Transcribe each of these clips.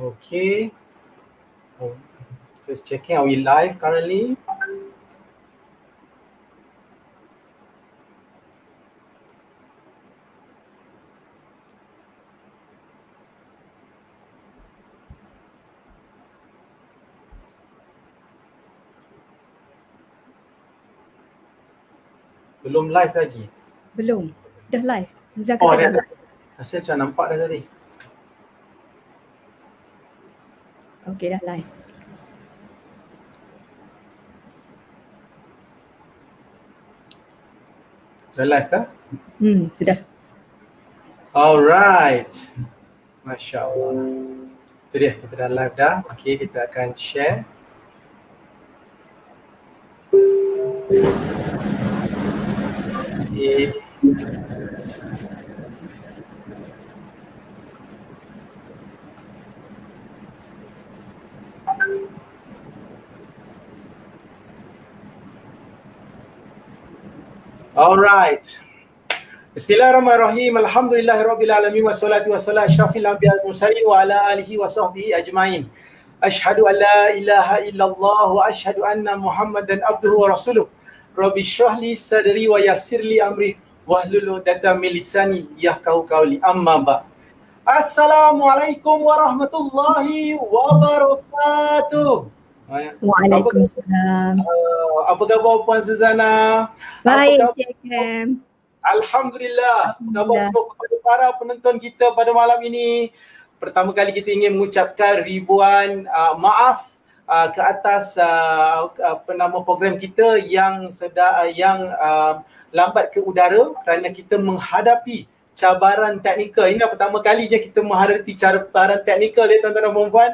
Okay. Just checking, are we live currently? Belum live lagi? Belum. Dah live. Nizam Oh, kata dah. Saya macam nampak dah tadi. Okey, dah live. Dah live kah? Sudah. Alright. Masya Allah. Itu dia, kita dah live dah. Okay, kita akan share. Okay. Alright. Bismillahirrahmanirrahim. Alhamdulillahirrabbilalamin wassalatu wassalamu asyrafil anbiya'i wal mursalin wa ala alihi wa sahbihi ajmain. Asyhadu an la ilaha illallah wa asyhadu anna Muhammadan abduhu wa rasuluh. Rabbi shrah li sadri wa yassir li amri wahlul 'uqdatam min lisani yafqahu qawli. Amma ba'd. Assalamualaikum warahmatullahi wabarakatuh. Waalaikumsalam. Apa khabar Puan Suzana? Baik, Cik Kam. Alhamdulillah. Khabar semua kepada para penonton kita pada malam ini. Pertama kali kita ingin mengucapkan ribuan maaf ke atas program kita yang lambat ke udara kerana kita menghadapi cabaran teknikal. Ini pertama kalinya kita menghadapi cabaran teknikal ya tuan-tuan dan puan-puan.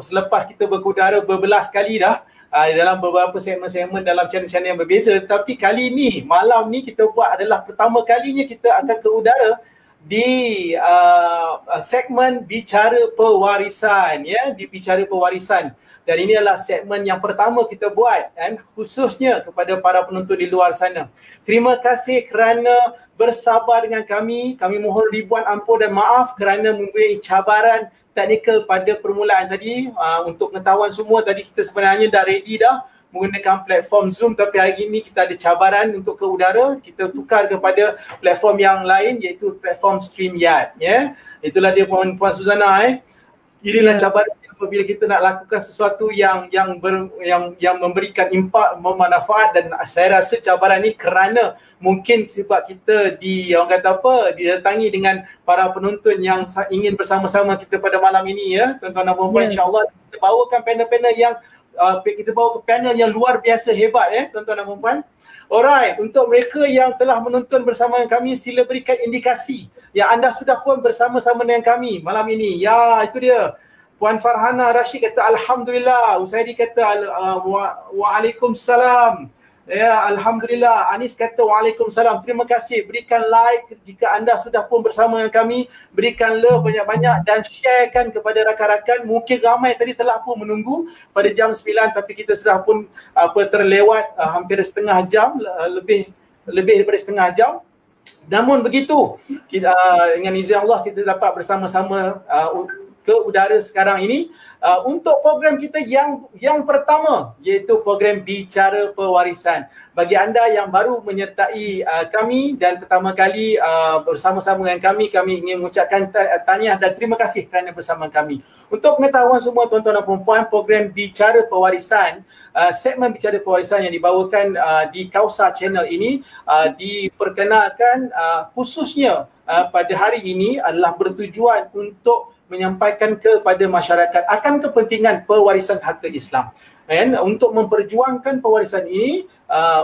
Selepas kita berkudara berbelas kali dah dalam beberapa segmen-segmen dalam channel-channel yang berbeza, tapi kali ni malam ni kita buat adalah pertama kalinya kita akan ke udara di segmen bicara pewarisan ya, di bicara pewarisan. Dan ini adalah segmen yang pertama kita buat kan, khususnya kepada para penonton di luar sana. Terima kasih kerana bersabar dengan kami. Kami mohon ribuan ampun dan maaf kerana mempunyai cabaran teknikal pada permulaan tadi. Untuk pengetahuan semua, tadi kita sebenarnya dah ready dah menggunakan platform Zoom, tapi hari ini kita ada cabaran untuk ke udara. Kita tukar kepada platform yang lain iaitu platform StreamYard ya. Itulah dia Puan Suzana Inilah cabaran apabila kita nak lakukan sesuatu yang memberikan impak, bermanfaat, dan saya rasa cabaran ni kerana mungkin sebab kita didatangi dengan para penonton yang ingin bersama-sama kita pada malam ini ya tuan-tuan dan puan-puan. InsyaAllah kita bawakan panel-panel yang luar biasa hebat ya tuan-tuan dan puan-puan. Alright, untuk mereka yang telah menonton bersama dengan kami, sila berikan indikasi yang anda sudah pun bersama-sama dengan kami malam ini. Ya, itu dia. Puan Farhana Rashid kata Alhamdulillah. Usaidi kata Waalaikumsalam. Ya, Alhamdulillah. Anis kata Waalaikumsalam. Terima kasih. Berikan like jika anda sudah pun bersama dengan kami. Berikan love banyak-banyak dan sharekan kepada rakan-rakan. Mungkin ramai tadi telah pun menunggu pada jam 9, tapi kita sudah pun terlewat hampir setengah jam, lebih daripada setengah jam. Namun begitu, dengan izin Allah kita dapat bersama-sama ke udara sekarang ini untuk program kita yang pertama, iaitu program Bicara Pewarisan. Bagi anda yang baru menyertai kami dan pertama kali bersama-sama dengan kami ingin mengucapkan tahniah dan terima kasih kerana bersama kami. Untuk pengetahuan semua tuan-tuan dan puan-puan, program Bicara Pewarisan, segmen Bicara Pewarisan yang dibawakan di Kausa Channel ini diperkenalkan khususnya pada hari ini adalah bertujuan untuk menyampaikan kepada masyarakat akan kepentingan pewarisan harta Islam dan untuk memperjuangkan pewarisan ini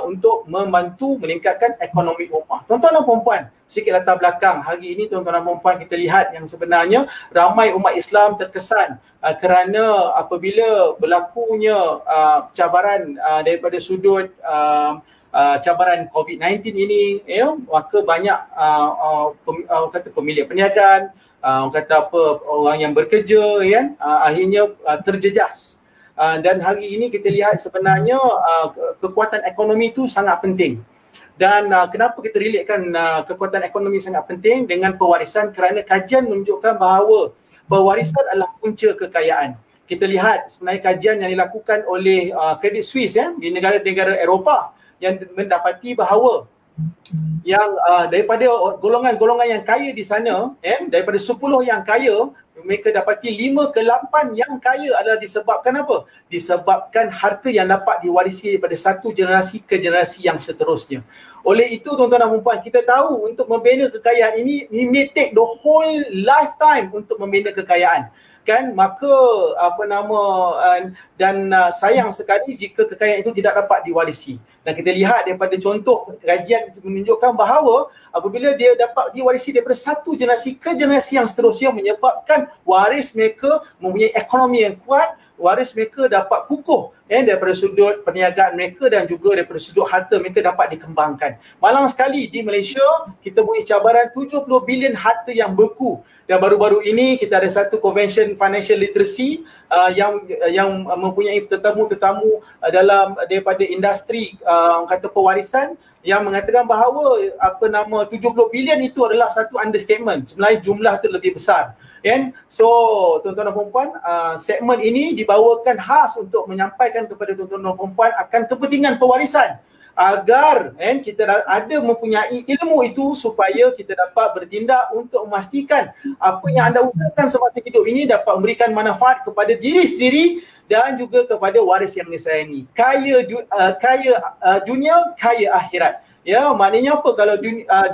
untuk membantu meningkatkan ekonomi ummah. Tuan-tuan dan puan-puan, sikit latar belakang. Hari ini tuan-tuan dan puan-puan kita lihat yang sebenarnya ramai umat Islam terkesan kerana apabila berlakunya cabaran daripada sudut cabaran COVID-19 ini maka banyak pemilik perniagaan, orang yang bekerja kan akhirnya terjejas. Dan hari ini kita lihat sebenarnya kekuatan ekonomi itu sangat penting. Dan kenapa kita relatekan kekuatan ekonomi sangat penting dengan pewarisan? Kerana kajian menunjukkan bahawa pewarisan adalah punca kekayaan. Kita lihat sebenarnya kajian yang dilakukan oleh Credit Suisse di negara-negara Eropah yang mendapati bahawa yang daripada golongan-golongan yang kaya di sana, daripada 10 yang kaya, mereka dapati 5 ke 8 yang kaya adalah disebabkan apa? Disebabkan harta yang dapat diwarisi daripada satu generasi ke generasi yang seterusnya. Oleh itu tuan-tuan dan puan-puan, kita tahu untuk membina kekayaan ini may take the whole lifetime untuk membina kekayaan. Kan, maka sayang sekali jika kekayaan itu tidak dapat diwarisi. Dan kita lihat daripada contoh kajian menunjukkan bahawa apabila dia dapat diwarisi daripada satu generasi ke generasi yang seterusnya, menyebabkan waris mereka mempunyai ekonomi yang kuat, waris mereka dapat kukuh daripada sudut perniagaan mereka dan juga daripada sudut harta mereka dapat dikembangkan. Malang sekali di Malaysia kita punya cabaran 70 bilion harta yang beku. Dan baru-baru ini kita ada satu convention financial literacy yang mempunyai tetamu-tetamu daripada industri kata pewarisan yang mengatakan bahawa 70 bilion itu adalah satu understatement. Sebenarnya jumlah itu lebih besar. So tuan-tuan dan puan-puan, segmen ini dibawakan khas untuk menyampaikan kepada tuan-tuan dan puan-puan akan kepentingan pewarisan, agar kita ada mempunyai ilmu itu supaya kita dapat bertindak untuk memastikan apa yang anda usahakan semasa hidup ini dapat memberikan manfaat kepada diri sendiri dan juga kepada waris yang disayangi. Kaya dunia, kaya akhirat. Ya, maknanya apa? Kalau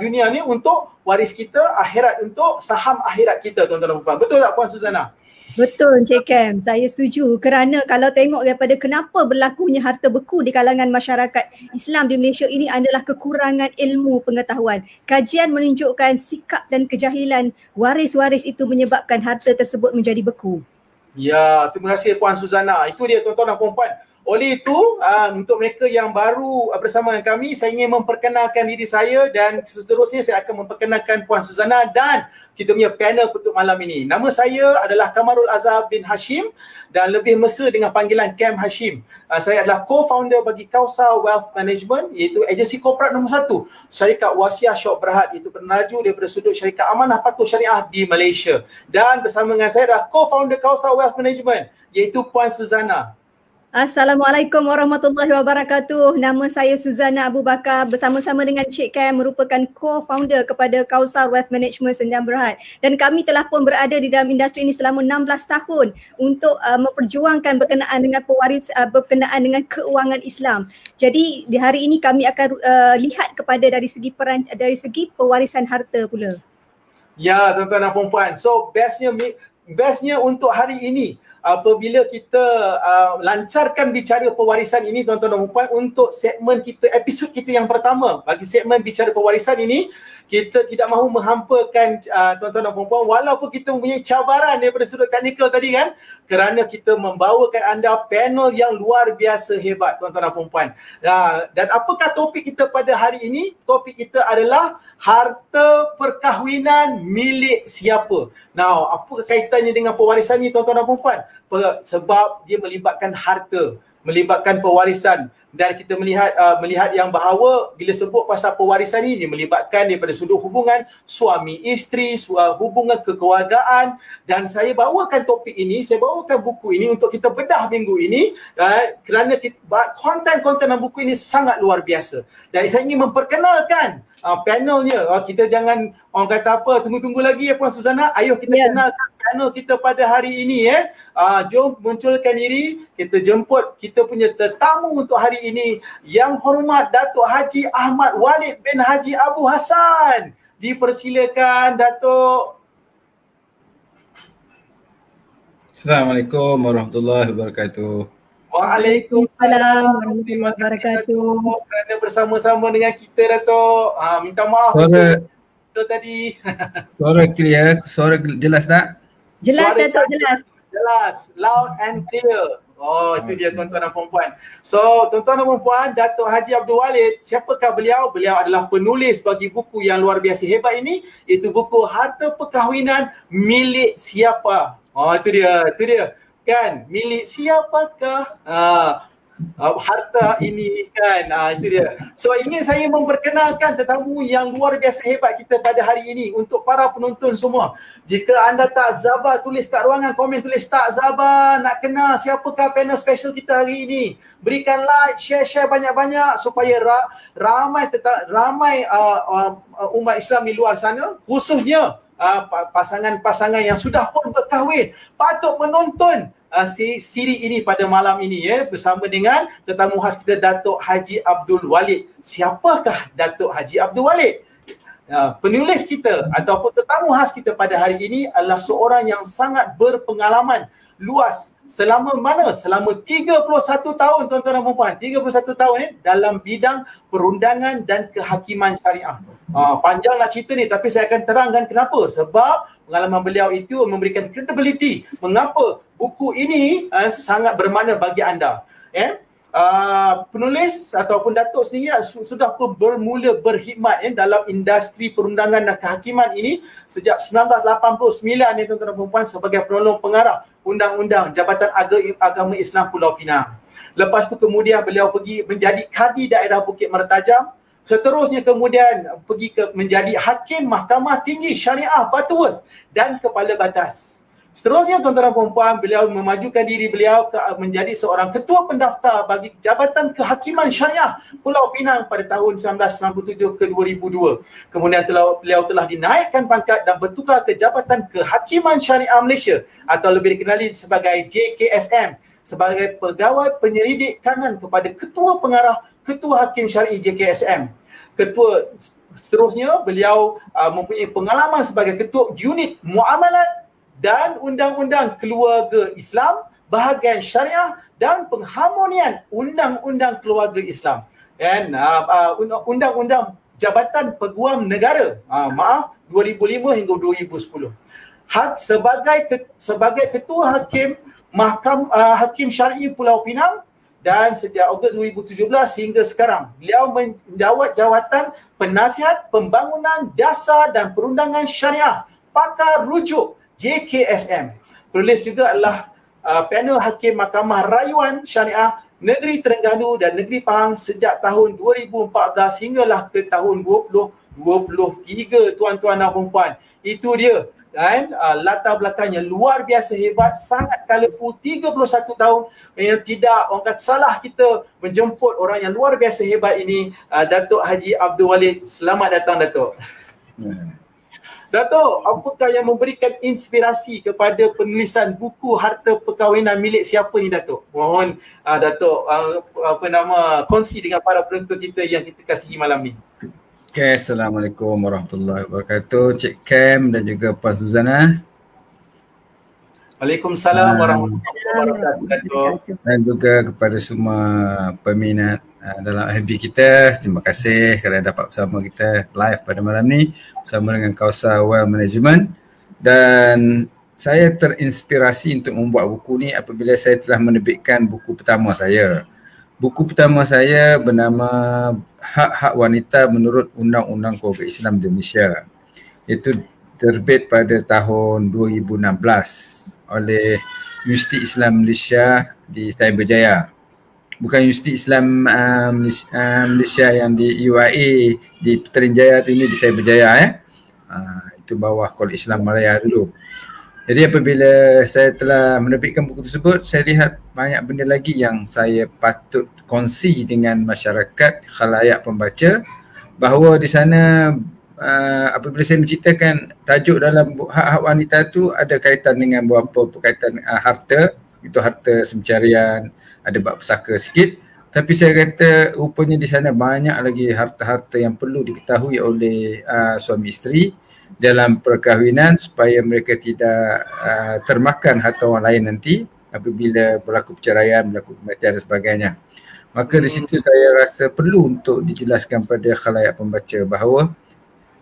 dunia ni untuk waris kita, akhirat untuk saham akhirat kita, tuan-tuan dan puan-puan. Betul tak Puan Suzana? Betul Encik Kem, saya setuju kerana kalau tengok daripada kenapa berlakunya harta beku di kalangan masyarakat Islam di Malaysia ini adalah kekurangan ilmu pengetahuan. Kajian menunjukkan sikap dan kejahilan waris-waris itu menyebabkan harta tersebut menjadi beku. Ya, terima kasih Puan Suzana. Itu dia tuan-tuan dan puan-puan. Oleh itu, untuk mereka yang baru bersama dengan kami, saya ingin memperkenalkan diri saya dan seterusnya saya akan memperkenalkan Puan Suzana dan kita punya panel untuk malam ini. Nama saya adalah Kamarul Azhar bin Hashim dan lebih mesra dengan panggilan Kem Hashim. Saya adalah co-founder bagi Kausar Wealth Management, iaitu agensi korporat nombor 1 syarikat wasiah Syok Berhad, iaitu penaju daripada sudut syarikat amanah patuh syariah di Malaysia. Dan bersama dengan saya adalah co-founder Kausar Wealth Management, iaitu Puan Suzana. Assalamualaikum warahmatullahi wabarakatuh. Nama saya Suzana Abu Bakar, bersama-sama dengan Cik Kem merupakan co-founder kepada Kausar Wealth Management Sdn Bhd. Dan kami telah pun berada di dalam industri ini selama 16 tahun untuk memperjuangkan berkenaan dengan keuangan Islam. Jadi di hari ini kami akan lihat kepada dari segi pewarisan harta pula. Ya, tuan-tuan dan puan-puan. So bestnya untuk hari ini apabila kita lancarkan bicara pewarisan ini, tuan-tuan dan puan-puan, untuk segmen kita, episod kita yang pertama bagi segmen bicara pewarisan ini, kita tidak mahu menghampakan tuan-tuan dan puan-puan walaupun kita mempunyai cabaran daripada sudut teknikal tadi kan, kerana kita membawakan anda panel yang luar biasa hebat tuan-tuan dan puan-puan. Dan apakah topik kita pada hari ini? Topik kita adalah harta perkahwinan milik siapa. Now, apa kaitannya dengan pewarisan ni tuan-tuan dan puan-puan? Sebab dia melibatkan harta, melibatkan pewarisan. Dan kita melihat yang bahawa bila sebut pasal pewarisan ini, dia melibatkan daripada sudut hubungan suami isteri, hubungan kekeluargaan. Dan saya bawakan topik ini, saya bawakan buku ini untuk kita bedah minggu ini kerana konten-konten dalam buku ini sangat luar biasa. Dan saya ingin memperkenalkan panelnya. Kita jangan orang kata apa, tunggu-tunggu lagi ya Puan Suzana. Ayuh kita kenalkan panel kita pada hari ini. Jom munculkan diri, kita jemput kita punya tetamu untuk hari ini, Yang Hormat Datuk Haji Ahmad Walid bin Haji Abu Hassan. Dipersilakan Datuk. Assalamualaikum warahmatullahi wabarakatuh. Waalaikumsalam warahmatullahi wabarakatuh. Kerana bersama-sama dengan kita Datuk. Minta maaf tadi. Suara clear, suara jelas tak? Jelas Datuk, jelas. Jelas, loud and clear. Oh, itu dia tuan-tuan dan puan-puan. So, tuan-tuan dan puan-puan, Datuk Haji Abdul Walid, siapakah beliau? Beliau adalah penulis bagi buku yang luar biasa hebat ini, iaitu buku Harta Perkahwinan Milik Siapa. Oh, itu dia. Kan, milik siapakah? harta ini kan. Itu dia. So ingin saya memperkenalkan tetamu yang luar biasa hebat kita pada hari ini untuk para penonton semua. Jika anda tak sabar, tulis kat ruangan komen, tulis tak sabar nak kenal siapakah panel special kita hari ini. Berikan like, share banyak-banyak supaya ramai umat Islam di luar sana, khususnya pasangan-pasangan yang sudah pun berkahwin patut menonton siri ini pada malam ini ya, bersama dengan tetamu khas kita, Datuk Haji Abdul Walid. Siapakah Datuk Haji Abdul Walid? Penulis kita ataupun tetamu khas kita pada hari ini adalah seorang yang sangat berpengalaman luas. Selama 31 tahun tuan-tuan dan puan-puan, 31 tahun dalam bidang perundangan dan kehakiman syariah. Panjanglah cerita ni, tapi saya akan terangkan kenapa. Sebab pengalaman beliau itu memberikan credibility mengapa buku ini sangat bermakna bagi anda. Penulis ataupun Datuk sendiri sudah pun bermula berkhidmat dalam industri perundangan dan kehakiman ini sejak 1989 tuan-tuan dan puan-puan, sebagai penolong pengarah Undang-Undang Jabatan Agama Islam Pulau Pinang. Lepas tu kemudian beliau pergi menjadi kadi daerah Bukit Mertajam. Seterusnya kemudian pergi menjadi hakim Mahkamah Tinggi Syariah Butterworth dan Kepala Batas. Seterusnya tuan-tuan dan puan-puan, beliau memajukan diri beliau menjadi seorang ketua pendaftar bagi Jabatan Kehakiman Syariah Pulau Pinang pada tahun 1997 ke 2002. Kemudian beliau telah dinaikkan pangkat dan bertukar ke Jabatan Kehakiman Syariah Malaysia atau lebih dikenali sebagai JKSM, sebagai pegawai penyelidik kanan kepada Ketua Pengarah Ketua Hakim Syar'i JKSM. Seterusnya beliau mempunyai pengalaman sebagai ketua unit muamalat dan undang-undang keluarga Islam, bahagian syariah dan pengharmonian undang-undang keluarga Islam dan undang-undang Jabatan Peguam Negara 2005 hingga 2010. Sebagai ketua hakim Hakim Syar'i Pulau Pinang, dan sejak Ogos 2017 hingga sekarang beliau menjawat jawatan penasihat pembangunan dasar dan perundangan syariah pakar rujuk JKSM. Penulis juga adalah panel hakim Mahkamah Rayuan Syariah Negeri Terengganu dan Negeri Pahang sejak tahun 2014 hinggalah ke tahun 2023 tuan-tuan dan puan-puan. Itu dia kan, latar belakangnya luar biasa hebat, sangat colourful, 31 tahun. Yang tidak orang kata salah kita menjemput orang yang luar biasa hebat ini, Datuk Haji Abdul Walid. Selamat datang Datuk. Datuk, apakah yang memberikan inspirasi kepada penulisan buku Harta Perkahwinan milik siapa ni Datuk? Mohon Datuk kongsi dengan para penonton kita yang kita kasihi malam ni. Okay, Assalamualaikum warahmatullahi wabarakatuh, Cik Cam dan juga Puan Suzana. Waalaikumsalam warahmatullahi wabarakatuh. Dan juga kepada semua peminat dalam FB kita, terima kasih kerana dapat bersama kita live pada malam ni bersama dengan Kausar Wealth Management. Dan saya terinspirasi untuk membuat buku ni apabila saya telah menerbitkan buku pertama saya. Buku pertama saya bernama Hak-Hak Wanita Menurut Undang-Undang Keluarga Islam Indonesia. Itu terbit pada tahun 2016 oleh Universiti Islam Malaysia di Cyberjaya. Bukan Universiti Islam Malaysia yang di UIA di Putrajaya tu, ini di Cyberjaya. Itu bawah Kolej Islam Malaya dulu. Jadi apabila saya telah menerbitkan buku tersebut, saya lihat banyak benda lagi yang saya patut kongsi dengan masyarakat, khalayak pembaca, bahawa di sana apabila saya menceritakan tajuk dalam hak-hak wanita tu ada kaitan dengan beberapa berkaitan harta, itu harta pencarian, ada bab pusaka sikit. Tapi saya kata rupanya di sana banyak lagi harta-harta yang perlu diketahui oleh suami isteri dalam perkahwinan supaya mereka tidak termakan harta orang lain nanti apabila berlaku perceraian, berlaku kematian dan sebagainya. Maka di situ saya rasa perlu untuk dijelaskan pada khalayak pembaca bahawa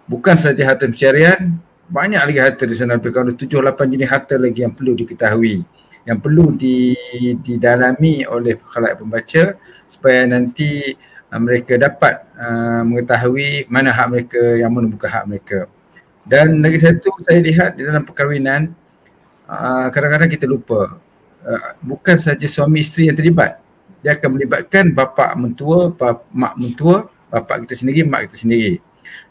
bukan saja harta perceraian, banyak lagi harta di sana, lebih kurang 7-8 jenis harta lagi yang perlu diketahui, yang perlu didalami oleh khalayak pembaca supaya nanti mereka dapat mengetahui mana hak mereka, yang mana bukan hak mereka. Dan lagi satu, saya lihat di dalam perkahwinan kadang-kadang kita lupa bukan saja suami isteri yang terlibat, dia akan melibatkan bapa mentua, mak mentua, bapa kita sendiri, mak kita sendiri.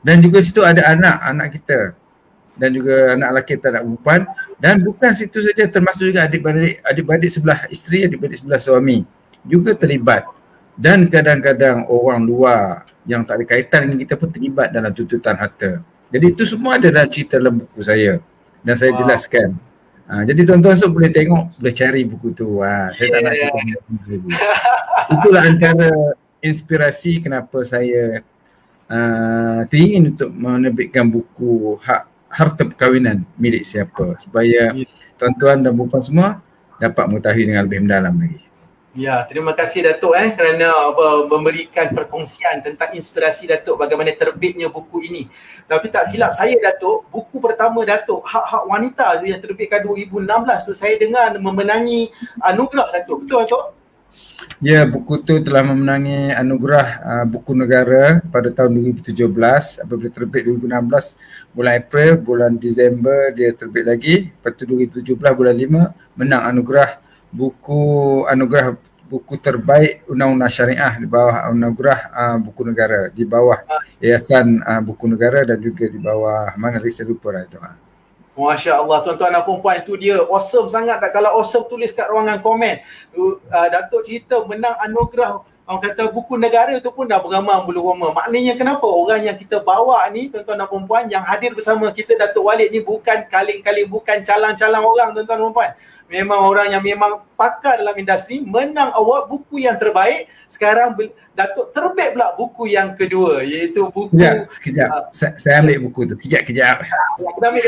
Dan juga situ ada anak kita dan juga anak lelaki dan anak perempuan, dan bukan situ saja, termasuk juga adik-beradik sebelah isteri, adik-beradik sebelah suami juga terlibat. Dan kadang-kadang orang luar yang tak ada kaitan dengan kita pun terlibat dalam tuntutan harta. Jadi itu semua ada dalam cerita dalam buku saya dan saya jelaskan. Jadi tuan-tuan boleh tengok, boleh cari buku tu. Saya tak nak cerita lagi. Itulah antara inspirasi kenapa saya teringin untuk menerbitkan buku harta perkahwinan milik siapa, supaya tuan-tuan dan puan semua dapat mengetahui dengan lebih mendalam lagi. Ya, terima kasih Datuk kerana memberikan perkongsian tentang inspirasi Datuk bagaimana terbitnya buku ini. Tapi tak silap saya Datuk, buku pertama Datuk, Hak-Hak Wanita tu yang terbitkan 2016 tu, saya dengar memenangi anugerah Datuk. Betul Datuk? Ya, buku tu telah memenangi anugerah buku negara pada tahun 2017. Apabila terbit 2016 bulan April, bulan Disember dia terbit lagi. Lepas tu 2017 bulan 5 menang anugerah buku terbaik undang-undang syariah di bawah anugerah buku negara, di bawah Yayasan Buku Negara dan juga di bawah mana lagi saya lupa lah itu. Masya Allah, tuan-tuan dan perempuan, itu dia awesome sangat. Kalau awesome tulis kat ruangan komen. Datuk cerita menang anugerah, orang kata buku negara tu pun dah beramai bulu roma. Maknanya kenapa orang yang kita bawa ni, tuan-tuan dan perempuan, yang hadir bersama kita Datuk Walid ni bukan kaling-kaling, bukan calang-calang orang, tuan-tuan dan perempuan. Memang orang yang memang pakar dalam industri, menang award buku yang terbaik. Sekarang Datuk terbit pula buku yang kedua, iaitu buku... Sekejap. Saya ambil buku tu. Kejap. Kita ambil.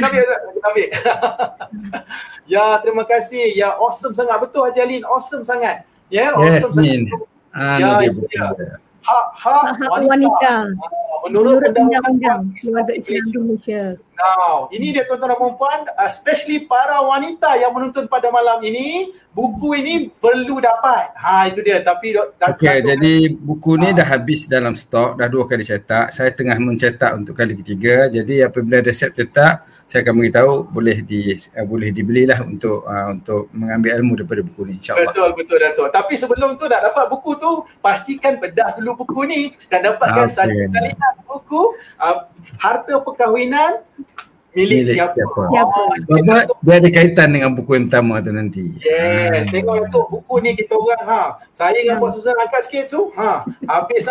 Ya, terima kasih. Ya, awesome sangat. Betul Haji Alin, awesome sangat. Ya, awesome sangat. Hak wanita. Menurut Undang-Undang Keluarga Islam Malaysia. Now, ini dia tuan-tuan dan perempuan, especially para wanita yang menonton pada malam ini, buku ini perlu dapat. Itu dia. Tapi jadi buku ni dah habis dalam stok, dah 2 kali cetak. Saya tengah mencetak untuk kali ketiga. Jadi apabila dah siap cetak, saya akan beritahu boleh dibelilah untuk mengambil ilmu daripada buku ni, insya-Allah. Betul Datuk. Tapi sebelum tu nak dapat buku tu, pastikan bedah dulu buku ni dan dapatkan salinan buku Harta Perkahwinan milik siapa. Sebab dia ada kaitan dengan buku yang pertama tu nanti. Yes, tengok Datuk, buku ni kita orang saya dengan Puan Susan angkat sikit tu, habis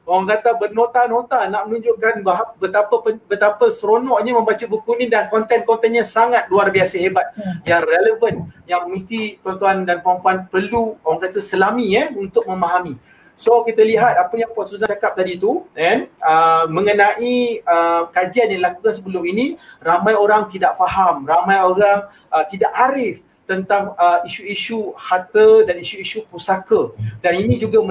orang kata bernota-nota nak menunjukkan betapa seronoknya membaca buku ni, dan konten-kontennya sangat luar biasa hebat, yang relevan, yang mesti tuan-tuan dan puan-puan perlu orang kata selami untuk memahami. So kita lihat apa yang Puan Susan cakap tadi tu mengenai kajian yang dilakukan sebelum ini, ramai orang tidak faham, ramai orang tidak arif tentang isu-isu harta dan isu-isu pusaka, dan ini juga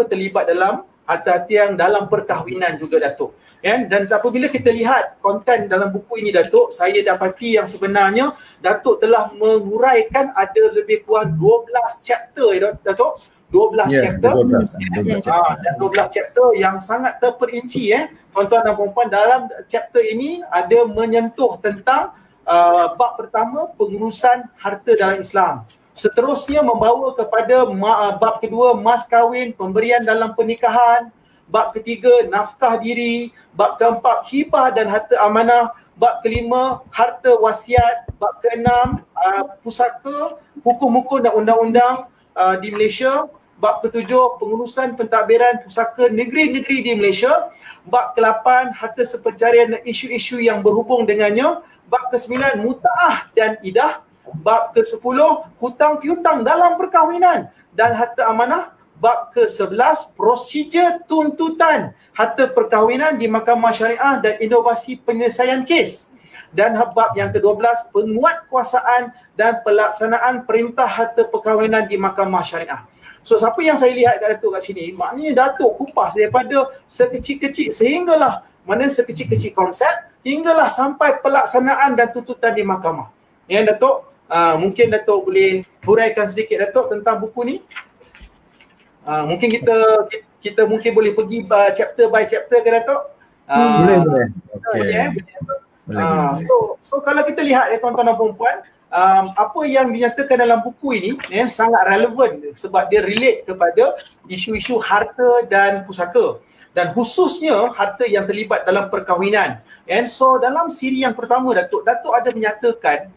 terlibat dalam hati-hati yang dalam perkahwinan juga Datuk. Dan apabila kita lihat konten dalam buku ini Datuk, saya dapati yang sebenarnya Datuk telah menguraikan ada lebih kurang 12 chapter Datuk. 12 chapter dan 12 chapter yang sangat terperinci tuan-tuan dan perempuan. Dalam chapter ini ada menyentuh tentang bab pertama, pengurusan harta dalam Islam. Seterusnya membawa kepada bab kedua, mas kahwin, pemberian dalam pernikahan. Bab ketiga, nafkah diri. Bab keempat, hibah dan harta amanah. Bab kelima, harta wasiat. Bab keenam, pusaka, hukum-hukum dan undang-undang di Malaysia. Bab ketujuh, pengurusan pentadbiran pusaka negeri-negeri di Malaysia. Bab ke-8, harta sepercarian dan isu-isu yang berhubung dengannya. Bab ke-9, muta'ah dan idah. Bab ke-10, hutang piutang dalam perkahwinan dan harta amanah. Bab ke-11, prosedur tuntutan harta perkahwinan di Mahkamah Syariah dan inovasi penyelesaian kes. Dan bab yang ke-12, penguatkuasaan dan pelaksanaan perintah harta perkahwinan di Mahkamah Syariah. So siapa yang saya lihat kat Datuk kat sini, maknanya Datuk kupas daripada sekecil-kecil sehinggalah sekecil-kecil konsep hinggalah sampai pelaksanaan dan tuntutan di mahkamah. Ya Datuk, mungkin Datuk boleh huraikan sedikit Datuk tentang buku ni. Mungkin kita mungkin boleh pergi chapter by chapter ke Datuk? Boleh. Okey. So kalau kita lihat tuan-tuan dan puan-puan, apa yang dinyatakan dalam buku ini sangat relevan sebab dia relate kepada isu-isu harta dan pusaka, dan khususnya harta yang terlibat dalam perkahwinan. And so dalam siri yang pertama Datuk ada menyatakan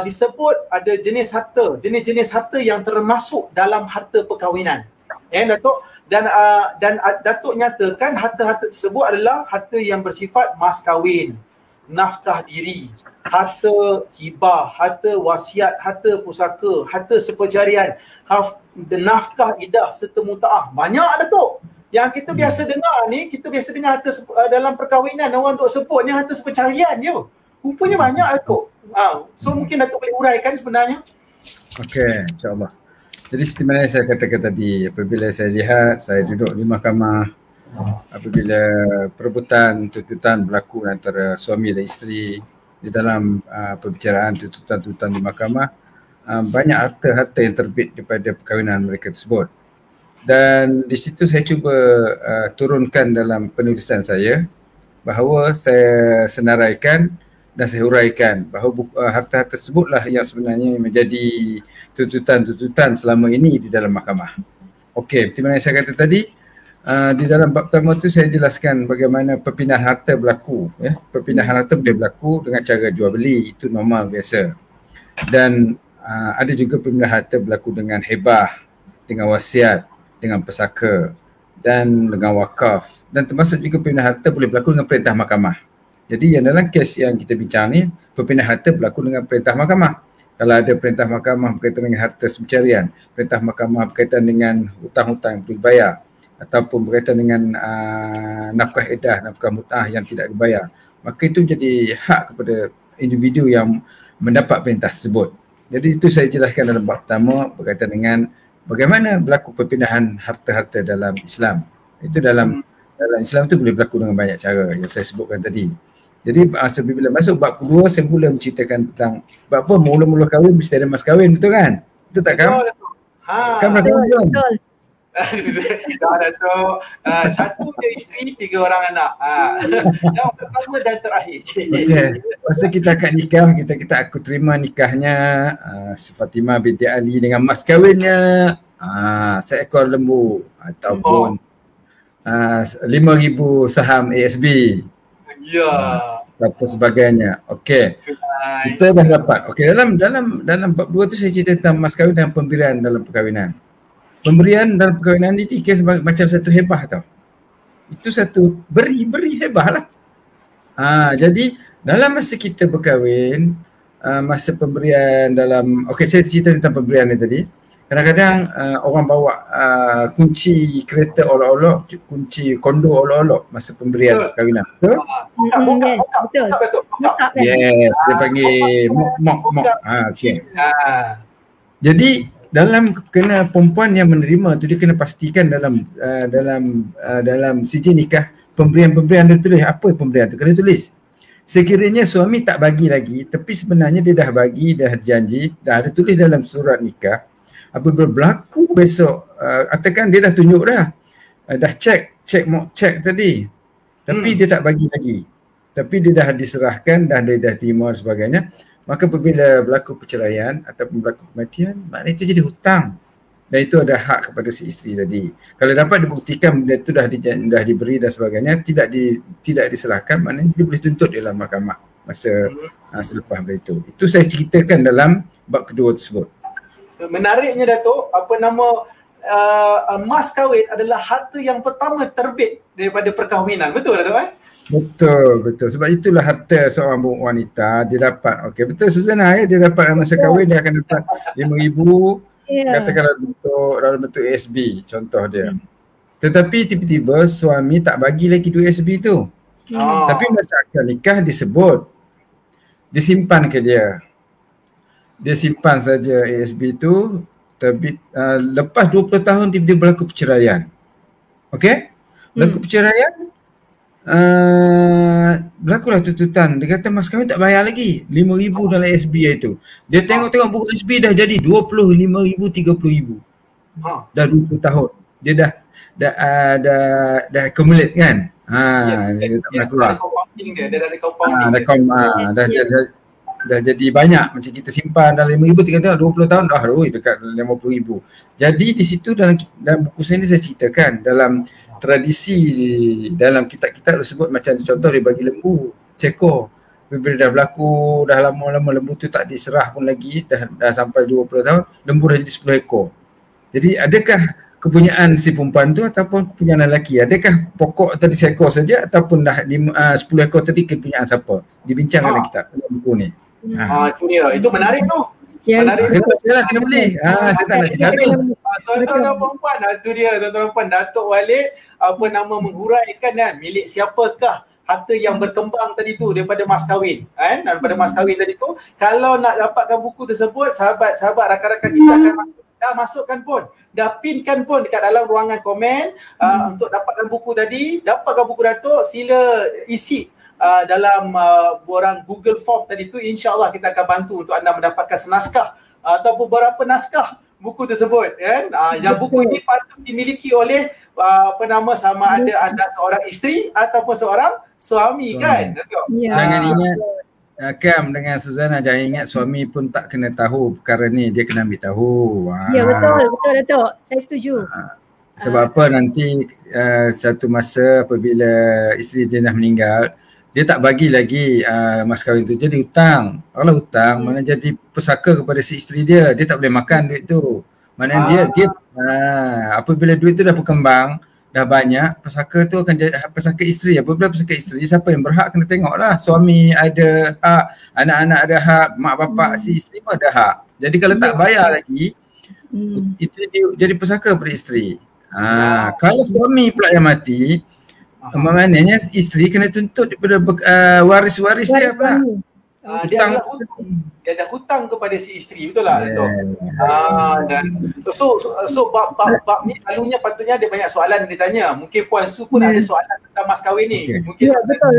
disebut ada jenis-jenis harta yang termasuk dalam harta perkahwinan. Datuk, dan Datuk nyatakan harta-harta tersebut adalah harta yang bersifat mas kahwin, nafkah diri, harta hibah, harta wasiat, harta pusaka, harta sepejarian, nafkah idah serta mutaah. Banyak Datuk. Yang kita biasa dengar ni, kita biasa dengar harta dalam perkahwinan, orang duk sebut ni harta sepejarian je. Rupanya banyak Datuk. So mungkin Datuk boleh uraikan sebenarnya. Okey, insya-Allah. Jadi seperti mana saya katakan tadi, apabila saya lihat, saya duduk di mahkamah, apabila perebutan tuntutan berlaku antara suami dan isteri di dalam perbicaraan tuntutan di mahkamah, banyak harta-harta yang terbit daripada perkahwinan mereka tersebut. Dan di situ saya cuba turunkan dalam penulisan saya bahawa saya senaraikan dan saya huraikan bahawa harta-harta tersebutlah yang sebenarnya menjadi tuntutan-tuntutan selama ini di dalam mahkamah. Okey, seperti mana saya kata tadi, di dalam bab pertama tu saya jelaskan bagaimana perpindahan harta berlaku. Perpindahan harta boleh berlaku dengan cara jual beli, itu normal biasa. Dan ada juga perpindahan harta berlaku dengan hebah, dengan wasiat, dengan pesaka dan dengan wakaf. Dan termasuk juga perpindahan harta boleh berlaku dengan perintah mahkamah. Jadi yang dalam kes yang kita bincang ni, perpindahan harta berlaku dengan perintah mahkamah. Kalau ada perintah mahkamah berkaitan dengan harta pencarian, perintah mahkamah berkaitan dengan hutang-hutang yang perlu dibayar, ataupun berkaitan dengan nafkah edah, nafkah mut'ah yang tidak dibayar, maka itu jadi hak kepada individu yang mendapat perintah tersebut. Jadi itu saya jelaskan dalam bab pertama berkaitan dengan bagaimana berlaku perpindahan harta-harta dalam Islam. Itu dalam Islam itu boleh berlaku dengan banyak cara yang saya sebutkan tadi. Jadi bila masuk bab kedua, saya mula menceritakan tentang bab apa mula-mula kahwin mesti ada mas kahwin, betul kan? Betul tak Kam? Kam dah kahwin belum? Betul. Dah Datuk. Satu je isteri, 3 orang anak. Yang pertama dan terakhir. Okay. Masa kita akad nikah, aku terima nikahnya Fatimah binti Ali dengan mas kahwinnya seekor lembu ataupun 5,000 saham ASB. Ya. Apa sebagainya. Okey. Kita dah dapat. Okey, dalam bab 2 tu saya cerita tentang mas kahwin dan pemberian dalam perkahwinan. Pemberian dalam perkahwinan ni dikira macam satu hebah tau. Itu satu beri hebah lah. Jadi dalam masa kita berkahwin, masa pemberian dalam, okey saya cerita tentang pemberian ni tadi. Kadang-kadang orang bawa kunci kereta olok-olok, kunci kondo olok-olok masa pemberian perkahwinan. Betul? Betul. Yes, dia panggil mok. Okey. Jadi dalam kena perempuan yang menerima tu dia kena pastikan dalam sijil nikah pemberian tertulis. Apa pemberian tu kena tulis. Sekiranya suami tak bagi lagi tapi sebenarnya dia dah bagi, dah janji, dah ada tulis dalam surat nikah. Apabila berlaku besok, katakan dia dah tunjuk dah cek tadi, tapi dia tak bagi lagi, tapi dia dah diserahkan, dah terima dan sebagainya, maka apabila berlaku perceraian ataupun berlaku kematian, maknanya itu jadi hutang dan itu ada hak kepada si isteri tadi. Kalau dapat dibuktikan benda itu dah diberi dan sebagainya, tidak diserahkan, maknanya dia boleh tuntut dalam mahkamah masa selepas benda itu. Itu saya ceritakan dalam bab kedua tersebut. Menariknya Datuk, mas kahwin adalah harta yang pertama terbit daripada perkahwinan. Betul Datuk? Betul. Sebab itulah harta seorang wanita dia dapat. Okey, betul Suzana ya, dia dapat masa kahwin dia akan dapat 5,000, katakan dalam bentuk ASB contoh dia. Tetapi tiba-tiba suami tak bagi lagi duit ASB tu. Tapi masa akad nikah disebut disimpan ke dia. Dia simpan saja ASB tu, terbit lepas 20 tahun tiba-tiba berlaku perceraian. Okey? Berlaku perceraian, berlakulah tuntutan. Dia kata mas kahwin tak bayar lagi 5,000 dalam ASB itu. Dia tengok buku ASB dah jadi 25,000, 30,000. Dah 20 tahun. Dia dah accumulate kan? Dia tak pernah keluar. Dia dah ada compounding. dah jadi banyak. Macam kita simpan dalam 5,000, kita tengok 20 tahun dah dekat 50,000. Jadi di situ dalam buku saya ni saya ceritakan dalam tradisi dalam kitab-kitab tersebut, macam contoh dia bagi lembu, seekor. Bila dah berlaku, dah lama-lama lembu tu tak diserah pun lagi, dah sampai 20 tahun, lembu dah jadi 10 ekor. Jadi adakah kepunyaan si perempuan tu ataupun kepunyaan lelaki? Adakah pokok tadi seekor saja ataupun dah 10 ekor tadi kepunyaan siapa? Dibincangkan dalam kitab dalam buku ni. Itu dia. Itu menarik tu. Menarik. Kena beli. Saya tak nak cakap tu. Tuan-tuan dan perempuan, itu dia tuan-tuan dan perempuan. Datuk Walid menghuraikan milik siapakah harta yang berkembang tadi tu daripada mas kahwin, daripada mas kahwin tadi tu. Kalau nak dapatkan buku tersebut, sahabat-sahabat rakan-rakan kita akan masukkan pun, dah pinkan pun dekat dalam ruangan komen untuk dapatkan buku tadi. Dapatkan buku Datuk, sila isi dalam borang Google Form tadi tu. InsyaAllah kita akan bantu untuk anda mendapatkan senaskah atau beberapa naskah buku tersebut, kan? Yang buku ini patut dimiliki oleh sama ada anda seorang isteri ataupun seorang suami. Kan? Ya. Jangan ingat Kam dengan Suzana, jangan ingat suami pun tak kena tahu perkara ni, dia kena ambil tahu. Ya, betul Datuk. Saya setuju. Sebab apa, nanti satu masa apabila isteri dia dah meninggal, dia tak bagi lagi mas kahwin tu, jadi hutang. Kalau hutang, mana jadi pesaka kepada si isteri dia, dia tak boleh makan duit tu. Mana dia apabila duit tu dah berkembang, dah banyak, pesaka tu akan jadi pesaka isteri. Apabila pesaka isteri, siapa yang berhak kena tengoklah. Suami ada hak, anak-anak ada hak, mak bapak si isteri pun ada hak. Jadi kalau tak bayar lagi, itu jadi pesaka pada isteri. Kalau suami pula yang mati, maknanya isteri kena tuntut daripada waris-waris dia pula. Dia ada hutang kepada si isteri, betul lah? Dan so bab ni selalunya patutnya ada banyak soalan yang ditanya. Mungkin Puan Su pun ada soalan tentang mas kahwin ni. Mungkin betul.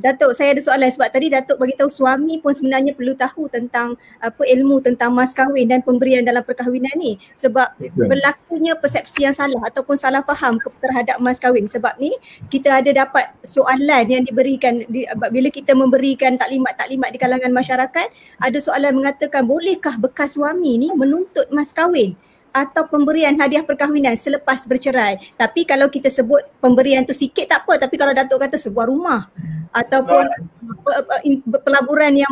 Datuk, saya ada soalan sebab tadi Datuk bagi tahu suami pun sebenarnya perlu tahu tentang ilmu tentang mas kahwin dan pemberian dalam perkahwinan ni. Sebab berlakunya persepsi yang salah ataupun salah faham terhadap mas kahwin. Sebab ni kita ada dapat soalan yang diberikan bila kita memberikan taklimat-taklimat di kalangan masyarakat. Ada soalan mengatakan, bolehkah bekas suami ni menuntut mas kahwin atau pemberian hadiah perkahwinan selepas bercerai? Tapi kalau kita sebut pemberian tu sikit tak apa, tapi kalau Datuk kata sebuah rumah ataupun pelaburan yang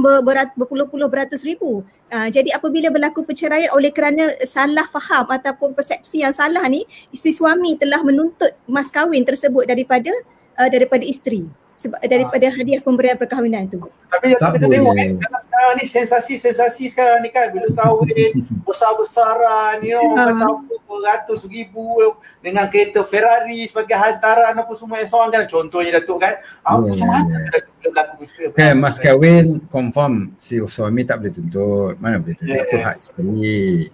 berpuluh-puluh beratus ribu. Jadi apabila berlaku perceraian oleh kerana salah faham ataupun persepsi yang salah ni, isteri suami telah menuntut mas kahwin tersebut daripada isteri. Sebab daripada hadiah pemberian perkahwinan tu. Tapi kita tengok sekarang ni sensasi sekarang ni kan, bila kahwin besar-besaran, kata beratus ribu dengan kereta Ferrari sebagai hantaran apa semua yang seorang kan, contohnya Datuk kan. Macam mana berlaku kan mas kahwin, confirm si suami tak boleh tuntut. Mana boleh tuntut, itu hak isteri.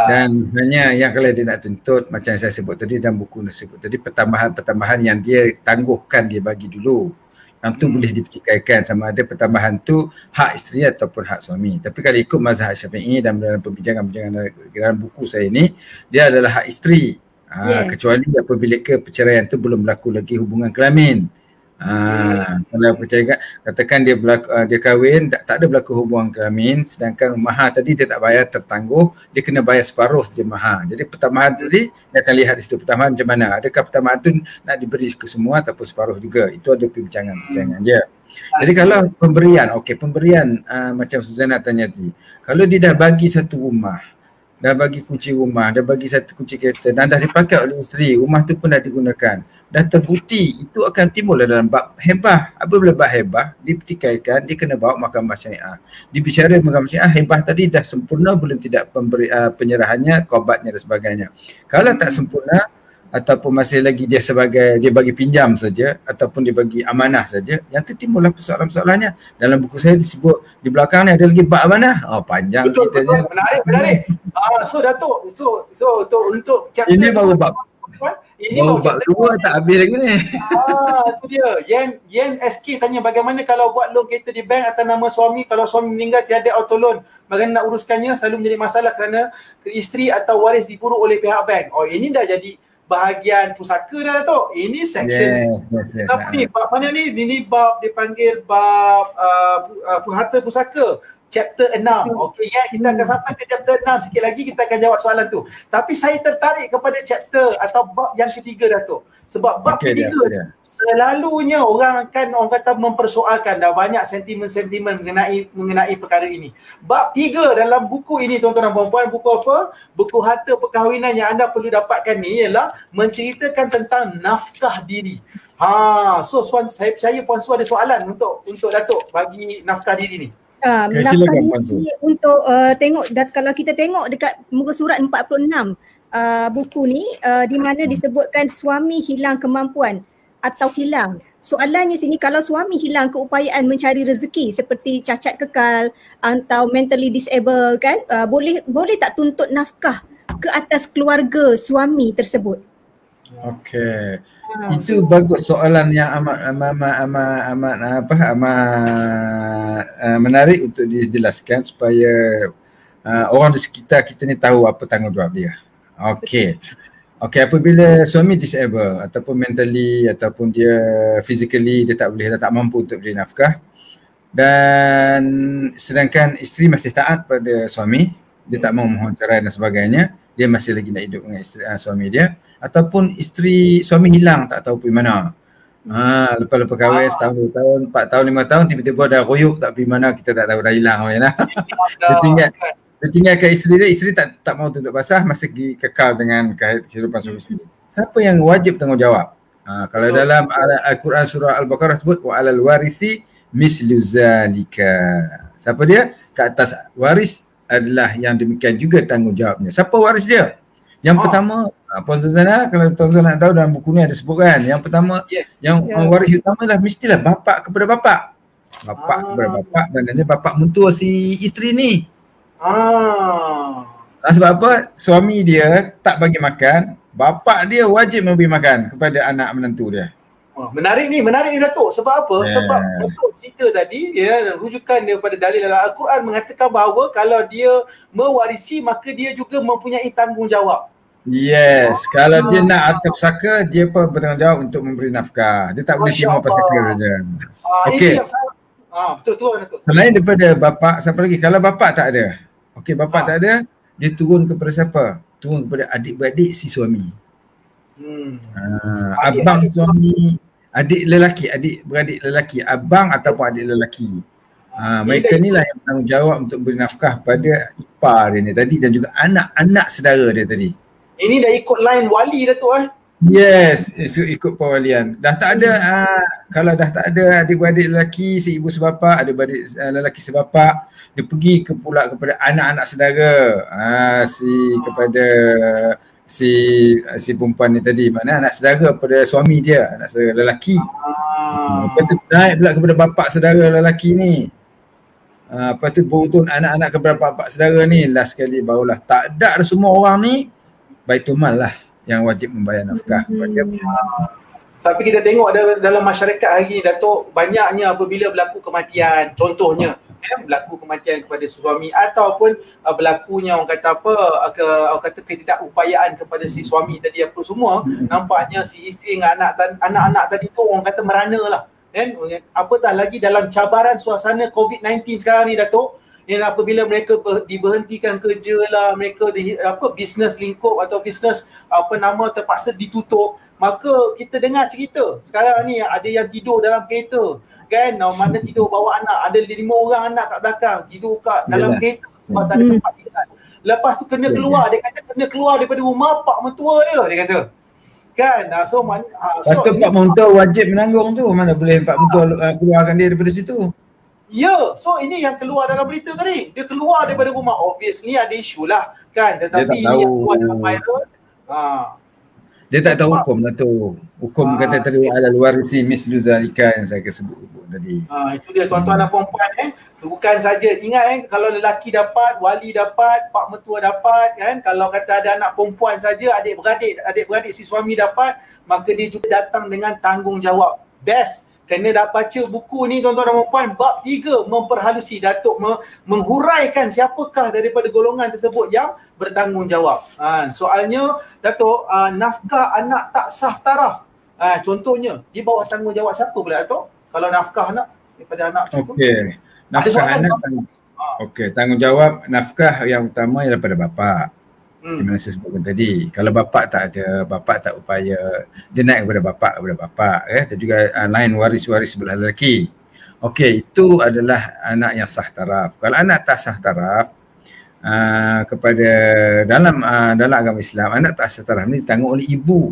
Dan hanya yang kalau dia nak tuntut, macam yang saya sebut tadi dalam buku tersebut tadi, pertambahan-pertambahan yang dia tangguhkan, dia bagi dulu. Yang tu boleh dipertikaikan sama ada pertambahan tu hak isteri ataupun hak suami. Tapi kalau ikut mazhab Syafi'i dan dalam perbincangan-perbincangan dalam buku saya ni, dia adalah hak isteri. Kecuali apabila perceraian tu belum berlaku lagi hubungan kelamin. Kalau percaya katakan dia kahwin tak ada berlaku hubungan kelamin, sedangkan mahar tadi dia tak bayar tertangguh, dia kena bayar separuh saja mahar. Jadi pertambahan tadi dia akan lihat di situ pertambahan macam mana, adakah pertambahan tu nak diberi ke semua ataupun separuh juga. Itu ada perbincangan dia. Jadi kalau pemberian macam Suzana tanya tadi, kalau dia dah bagi satu rumah, dah bagi kunci rumah, dah bagi satu kunci kereta dan dah dipakai oleh isteri, rumah tu pun dah digunakan, dah terbukti, itu akan timbul dalam bab hebah. Apabila bab hebah dipertikaikan, dia kena bawa mahkamah syariah. Dibicara mahkamah syariah, hebah tadi dah sempurna belum tidak penyerahannya, qabatnya dan sebagainya. Kalau tak sempurna ataupun masih lagi dia bagi pinjam saja ataupun dia bagi amanah saja, yang tu timbullah persoalan-persoalannya. Dalam buku saya disebut di belakang ni ada lagi bab amanah. Panjang ceritanya. Menarik. So Datuk, untuk chapter ini baru bab. Ini baru bab 2 tak habis lagi ni. Itu dia. Yen SK tanya bagaimana kalau buat loan kereta di bank atas nama suami, kalau suami meninggal tiada auto loan, bagaimana nak uruskannya? Selalu menjadi masalah kerana isteri atau waris diburu oleh pihak bank. Ini dah jadi bahagian pusaka dah Datuk. Ini section. Tapi bab mana ni? Ini bab dipanggil bab harta pusaka. Chapter 6. Okey ya, kita akan sampai ke chapter 6 sikit lagi, kita akan jawab soalan tu. Tapi saya tertarik kepada chapter atau bab yang ketiga Datuk. Sebab bab ketiga selalunya orang kata mempersoalkan, dah banyak sentimen-sentimen mengenai perkara ini. Bab 3 dalam buku ini tuan-tuan dan puan-puan, buku apa? Buku Harta Perkahwinan yang anda perlu dapatkan ni ialah menceritakan tentang nafkah diri. So saya percaya Puan Su ada soalan untuk Datuk bagi nafkah diri ni. Nafkah diri untuk tengok kalau kita tengok dekat muka surat 46 buku ni di mana disebutkan suami hilang kemampuan atau hilang. Soalannya sini, kalau suami hilang keupayaan mencari rezeki seperti cacat kekal atau mentally disabled kan, boleh tak tuntut nafkah ke atas keluarga suami tersebut? Okey. Itu bagus, soalan yang amat menarik untuk dijelaskan supaya orang di sekitar kita ni tahu apa tanggungjawab dia. Okey. Apabila suami disable ataupun mentally ataupun dia physically dia tak mampu untuk beri nafkah, dan sedangkan isteri masih taat pada suami, dia tak mau mohon cerai dan sebagainya, dia masih lagi nak hidup dengan suami dia, ataupun suami hilang tak tahu pergi mana. Lepas kahwin setahun, 2 tahun, 4 tahun, 5 tahun, tiba-tiba dah royuk tak pergi mana, kita tak tahu, dah hilang dia tinggalkan isteri tak mau tutup basah, masih kekal dengan kehidupan suami isteri. Siapa yang wajib tanggungjawab? Kalau dalam Al-Quran surah Al-Baqarah sebut wa alal warisi mislu zalika. Siapa dia? Ke atas waris adalah yang demikian juga tanggungjawabnya. Siapa waris dia? Yang pertama, Puan Suzana, kalau tuan-tuan nak tahu dalam buku ni ada sebutkan. Yang pertama, yang waris utama lah mestilah bapa kepada bapa. Bapa kepada bapa, maknanya bapa mentua si isteri ni. Sebab apa? Suami dia tak bagi makan, bapa dia wajib memberi makan kepada anak menantu dia. Menarik ni Datuk. Sebab apa? Sebab Datuk cerita tadi, rujukan dia pada dalil dalam Al-Quran mengatakan bahawa kalau dia mewarisi maka dia juga mempunyai tanggungjawab. Yes, kalau dia nak harta pusaka, dia pun bertanggungjawab untuk memberi nafkah. Dia tak boleh terima pusaka saja. Okey. Betul Datuk. Selain daripada bapa, siapa lagi? Kalau bapa tak ada. Okey, bapa tak ada, dia turun kepada siapa? Turun kepada adik-beradik si suami. Abang suami, adik-beradik lelaki, abang ataupun adik lelaki. Mereka ni lah yang bertanggungjawab untuk beri nafkah pada ipar dia ni tadi dan juga anak-anak saudara dia tadi. Ini dah ikut line wali Datuk Yes, ikut perwalian. Dah tak ada, kalau dah tak ada adik-beradik lelaki, si ibu sebapa, adik-beradik lelaki sebapa, dia pergi pula kepada anak-anak saudara, kepada si perempuan ni tadi, maknanya anak saudara pada suami dia, anak saudara lelaki. Lepas tu naik pula kepada bapa saudara lelaki ni. Lepas tu berutun anak-anak kepada bapa saudara ni, last sekali barulah tak ada semua orang ni, Baitul Mal lah yang wajib membayar nafkah kepada dia. Tapi kita tengok dalam masyarakat hari ni Datuk, banyaknya apabila berlaku kematian, contohnya berlaku kematian kepada suami ataupun berlakunya orang kata ketidakupayaan kepada si suami tadi apa semua, nampaknya si isteri dengan anak-anak tadi tu orang kata merana lah kan. Apatah lagi dalam cabaran suasana COVID-19 sekarang ni Datuk, yang apabila mereka diberhentikan kerja lah, mereka bisnes lingkup atau bisnes terpaksa ditutup, maka kita dengar cerita sekarang ni ada yang tidur dalam kereta kan, mana tidur bawa anak, ada 5 orang anak kat belakang tidur kat dalam kereta sebab tak ada tempat tinggal. Lepas tu kena keluar, dia kata kena keluar daripada rumah pak mentua dia kata kan. Patut pak mentua wajib menanggung tu, mana boleh pak mentua keluarkan dia daripada situ. So ini yang keluar dalam berita tadi. Dia keluar daripada rumah. Obviously ada isu lah kan. Tetapi ini yang keluar dalam viral. Dia tak tahu hukum lah tu. Hukum kata tadi alal warisi mislu zalika yang saya sebut tadi. Itu dia tuan-tuan dan puan-puan bukan saja ingat kalau lelaki dapat, wali dapat, pak mertua dapat kan. Kalau kata ada anak perempuan saja, adik-beradik si suami dapat, maka dia juga datang dengan tanggungjawab. Best kena dah baca buku ni tuan-tuan dan puan, bab 3 memperhalusi. Datuk menghuraikan siapakah daripada golongan tersebut yang bertanggungjawab. Soalnya Datuk, nafkah anak tak sah taraf. Contohnya di bawah tanggungjawab siapa pula Datuk? Kalau nafkah anak daripada anak macam tu. Okey. Nafkah anak okey, tanggungjawab nafkah yang utama ialah daripada bapa. Macam mana saya sebutkan tadi, kalau bapa tak ada, bapa tak upaya, dia naik kepada bapa dan juga lain waris-waris sebelah lelaki. Okey, itu adalah anak yang sah taraf. Kalau anak tak sah taraf, kepada dalam agama Islam, anak tak sah taraf ni ditanggung oleh ibu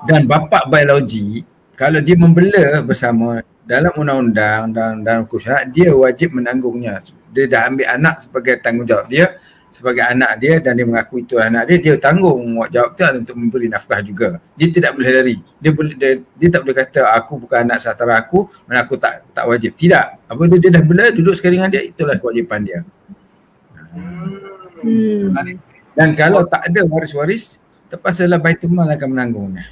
dan bapa biologi. Kalau dia membela bersama dalam undang-undang dan dalam hukum syarak, dia wajib menanggungnya. Dia dah ambil anak sebagai tanggungjawab dia, sebagai anak dia, dan dia mengaku itu anak dia, dia tanggung jawab dia untuk memberi nafkah juga. Dia tidak boleh lari. Dia tak boleh kata aku bukan anak sahtera aku, mana aku tak wajib. Tidak. Apabila dia dah bela duduk sekali dengan dia, itulah kewajipan dia. Dan kalau tak ada waris-waris, terpaksalah Baitul Mal akan menanggungnya.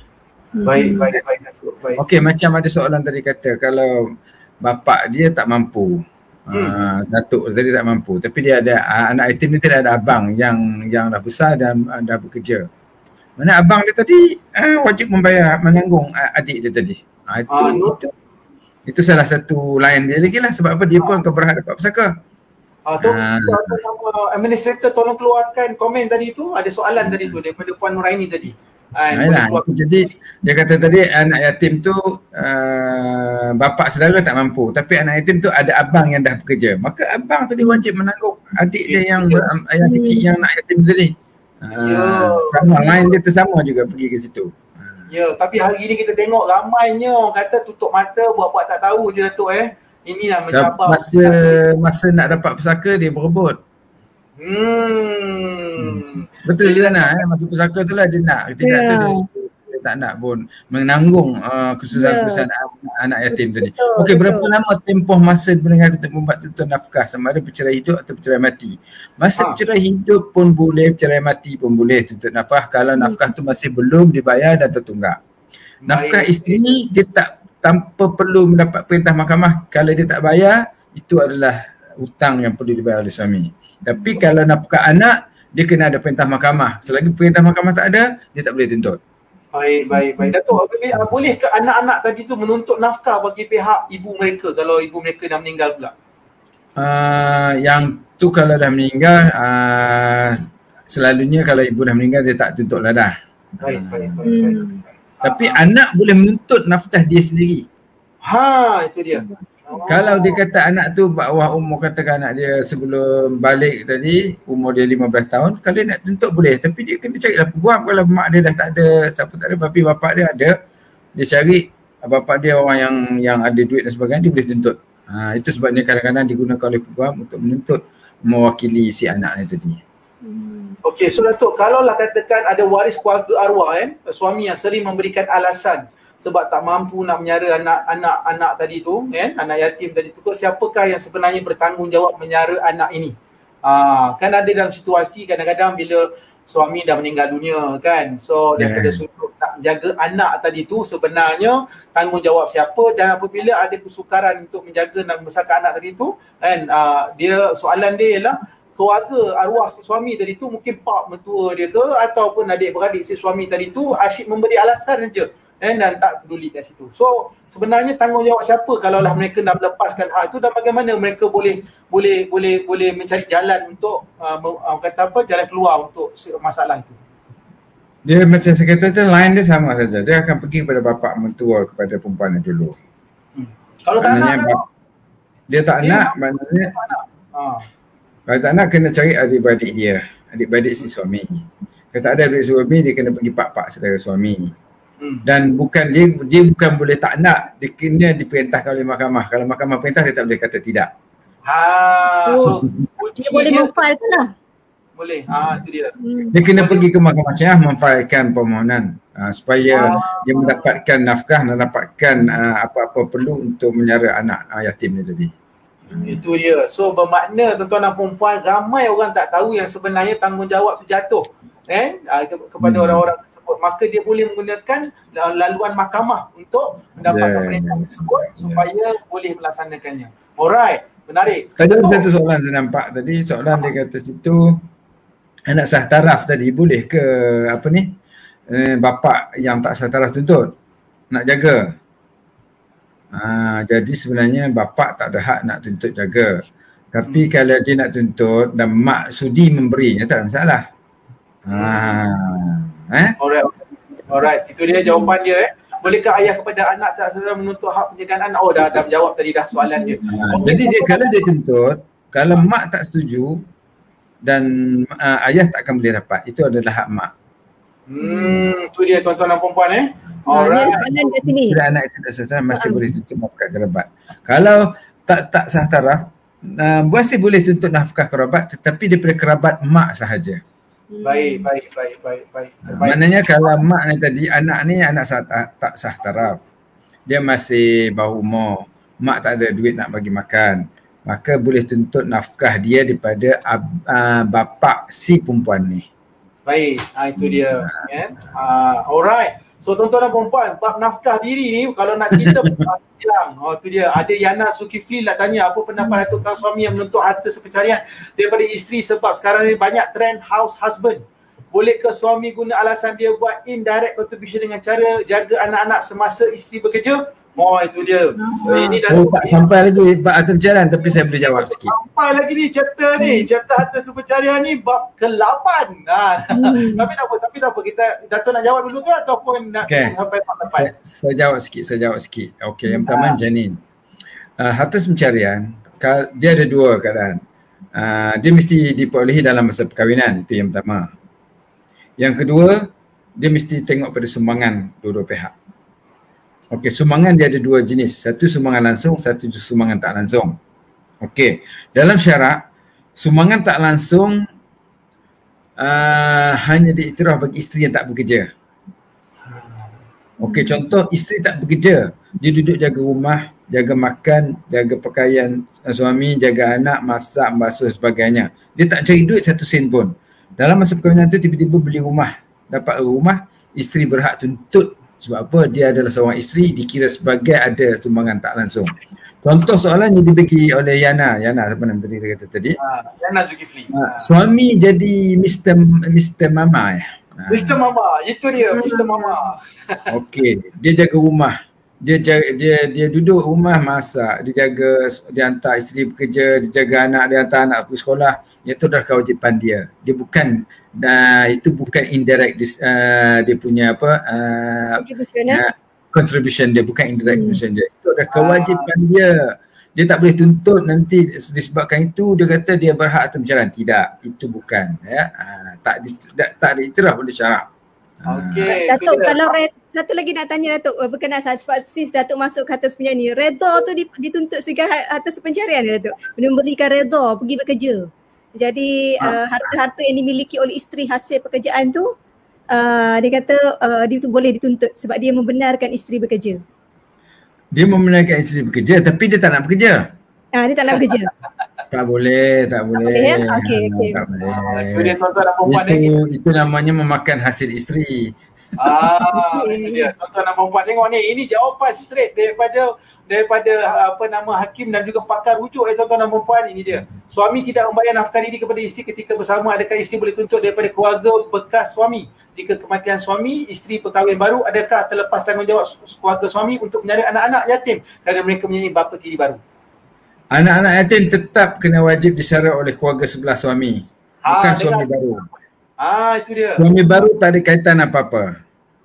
Baik. Okey, macam ada soalan tadi kata kalau bapa dia tak mampu. Datuk tadi tak mampu, tapi dia ada anak yatim ni, tidak ada abang yang dah besar dan dah bekerja. Mana abang dia tadi wajib menanggung adik dia tadi. Itu salah satu lain dia lagi lah. Sebab apa? Dia pun akan berhak dapat pesaka. Administrator tolong keluarkan komen tadi tu. Ada soalan tadi tu daripada Puan Nuraini tadi. Jadi dia kata tadi anak yatim tu bapa saudara tak mampu, tapi anak yatim tu ada abang yang dah bekerja, maka abang tadi wajib menanggung adik dia yang kecil yang anak yatim tadi. Sama lain dia tersama juga pergi ke situ. Ya, tapi hari ni kita tengok ramainya orang kata tutup mata buat-buat tak tahu je Datuk Inilah mencabar. Masa nak dapat pesaka dia berebut. Betul je lah masa pesaka tu lah dia nak. Tidak tu dia tak nak pun menanggung kesusahan-kesusahan anak yatim tadi. Okey, berapa lama tempoh masa pendengar untuk membuat tuntut nafkah, sama ada bercerai hidup atau bercerai mati? Masa bercerai hidup pun boleh, bercerai mati pun boleh tuntut nafkah kalau nafkah tu masih belum dibayar dan tertunggak. Nafkah isteri dia tanpa perlu mendapat perintah mahkamah. Kalau dia tak bayar, itu adalah hutang yang perlu dibayar oleh suami. Tapi kalau nafkah anak, dia kena ada perintah mahkamah. Selagi perintah mahkamah tak ada, dia tak boleh tuntut. Baik. Datuk, boleh ke anak-anak tadi tu menuntut nafkah bagi pihak ibu mereka kalau ibu mereka dah meninggal pula? Yang tu kalau dah meninggal, selalunya kalau ibu dah meninggal dia tak tuntut lah dah. Baik. Tapi anak boleh menuntut nafkah dia sendiri. Itu dia. Kalau dia kata anak tu bawah umur, katakan anak dia sebelum balik tadi umur dia 15 tahun, kalau dia nak tuntut boleh, tapi dia kena carilah peguam. Kalau mak dia dah tak ada, siapa tak ada, tapi bapak dia ada, dia cari bapak dia orang yang ada duit dan sebagainya, dia boleh tuntut. Itu sebabnya kadang-kadang digunakan oleh peguam untuk menuntut mewakili si anaknya tadi. Okey, so Datuk, kalaulah katakan ada waris keluarga arwah suami yang sering memberikan alasan sebab tak mampu nak menyara anak tadi tu anak yatim tadi tu, siapakah yang sebenarnya bertanggungjawab menyara anak ini? Kan ada dalam situasi kadang-kadang bila suami dah meninggal dunia kan, so daripada sudut nak menjaga anak tadi tu, sebenarnya tanggungjawab siapa, dan apabila ada kesukaran untuk menjaga dan membesarkan anak tadi tu dia soalan dia ialah keluarga arwah si suami tadi tu, mungkin pak mentua dia ke ataupun adik-beradik si suami tadi tu asyik memberi alasan saja dan tak peduli kat situ. So sebenarnya tanggungjawab siapa kalaulah mereka nak melepaskan hak itu, dan bagaimana mereka boleh mencari jalan untuk jalan keluar untuk masalah itu? Dia macam saya kata tu, line dia sama saja. Dia akan pergi kepada bapa mentua, kepada perempuan dulu. Kalau tak nak, dia tak nak, maknanya kalau tak nak kena cari adik-beradik dia, adik-beradik si suami. Kalau tak ada adik suami, dia kena pergi pak-pak saudara suami. Dan bukan dia bukan boleh tak nak, dia kena diperintahkan oleh mahkamah. Kalau mahkamah perintah, dia tak boleh kata tidak. So dia boleh memfailkan lah. Boleh. Itu dia. Dia kena pergi ke mahkamah syariah memfailkan permohonan supaya dia mendapatkan nafkah dan dapatkan apa-apa perlu untuk menyara anak yatim ni tadi. Itu dia. So bermakna tuan-tuan dan puan-puan, ramai orang tak tahu yang sebenarnya tanggungjawab tu jatuh kepada orang-orang tersebut, maka dia boleh menggunakan laluan mahkamah untuk mendapatkan perintah tersebut supaya boleh melaksanakannya. Alright, menarik. Tadi ada satu soalan saya nampak tadi, soalan dia kata situ, anak sah taraf tadi boleh ke bapa yang tak sah taraf tuntut nak jaga? Jadi sebenarnya bapa tak ada hak nak tuntut jaga. Tapi kalau dia nak tuntut dan mak sudi memberinya, tak ada masalah. Alright, itu dia jawapan dia. Bolehkah ayah kepada anak tak sedar menuntut hak penjagaan anak? Oh, dah menjawab tadi dah soalan dia. Jadi dia, kalau dia tuntut, kalau mak tak setuju dan ayah tak akan boleh dapat, itu adalah hak mak. Itu dia tuan-tuan dan puan-puan Alright. Soalan kat sini. Bila anak itu dah sah taraf masih boleh tuntut nafkah kerabat. Kalau tak sah taraf, masih boleh tuntut nafkah kerabat, tetapi daripada kerabat mak sahaja. Baik. Maknanya kalau mak ni tadi, anak ni anak tak sah taraf, dia masih bawah umur, mak tak ada duit nak bagi makan, maka boleh tuntut nafkah dia daripada bapa si perempuan ni. Baik, itu dia. Alright. So tuan-tuan dan puan-puan, bab nafkah diri ni kalau nak cerita bilang, tu dia. Ada Yana Zulkifli nak tanya, apa pendapat Datuk Kang suami yang menuntut harta sepencarian daripada isteri sebab sekarang ni banyak trend house husband. Bolehkah suami guna alasan dia buat indirect contribution dengan cara jaga anak-anak semasa isteri bekerja? Itu dia. Ini dah tak sampai lagi bab harta pencarian, tapi saya boleh jawab sikit. Sampai lagi ni chapter harta sepencarian ni bab ke-8. Tapi tak apa, kita Dato' nak jawab dulu ke ataupun nak sampai bab 8? Saya jawab sikit. Okey, yang pertama macam ni. Harta sepencarian dia ada dua keadaan. Dia mesti diperolehi dalam masa perkahwinan, itu yang pertama. Yang kedua, dia mesti tengok pada sumbangan dua-dua pihak. Okey, sumbangan dia ada dua jenis. Satu sumbangan langsung, satu sumbangan tak langsung. Okey, dalam syarak, sumbangan tak langsung hanya diiktiraf bagi isteri yang tak bekerja. Okey, contoh isteri tak bekerja, dia duduk jaga rumah, jaga makan, jaga pakaian suami, jaga anak, masak, basuh sebagainya. Dia tak cari duit satu sen pun. Dalam masa perkahwinan tu tiba-tiba beli rumah, dapat rumah, isteri berhak tuntut. Sebab apa? Dia adalah seorang isteri, dikira sebagai ada sumbangan tak langsung. Contoh soalan yang dibagi oleh Yana siapa nama tadi dia kata tadi? Yana Zulkifli. Suami jadi Mr. Mama Mr. Mama, itu dia Mr. Mama. Okey, dia jaga rumah. Dia duduk rumah masak, dia hantar isteri bekerja, dia jaga anak, dia hantar anak pergi sekolah. Itu dah kewajipan dia. Dia bukan itu bukan indirect dia punya contribution dia, bukan indirect contribution dia. Itu dah kewajipan dia. Dia tak boleh tuntut nanti disebabkan itu dia kata dia berhak atas pencarian. Tidak, itu bukan tak diiktiraf oleh syarak. Okey. Datuk, kalau satu lagi nak tanya Datuk berkenaan sebab sis Datuk masuk ke atas pencarian ni, redha tu dituntut sebagai atas pencarian ni Datuk. Memberikan redha pergi bekerja. Jadi harta-harta yang dimiliki oleh isteri hasil pekerjaan tu dia kata dia tu boleh dituntut sebab dia membenarkan isteri bekerja. Dia membenarkan isteri bekerja tapi dia tak nak bekerja. Dia tak nak bekerja. Tak boleh. Okey. Tak boleh. Itu namanya memakan hasil isteri. Itu dia. Tuan-tuan dan puan-puan, tengok ni, ini jawapan straight daripada hakim dan juga pakar rujuk tuan-tuan dan puan-puan. Ini dia. Suami tidak membayar nafkah diri kepada isteri ketika bersama, adakah isteri boleh tuntut daripada keluarga bekas suami? Jika kematian suami, isteri perkahwin baru, adakah terlepas tanggungjawab keluarga suami untuk mencari anak-anak yatim kerana mereka mempunyai bapa tiri baru? Anak-anak yatim tetap kena wajib disara oleh keluarga sebelah suami. Bukan suami baru. Itu dia. Suami baru tak ada kaitan apa-apa.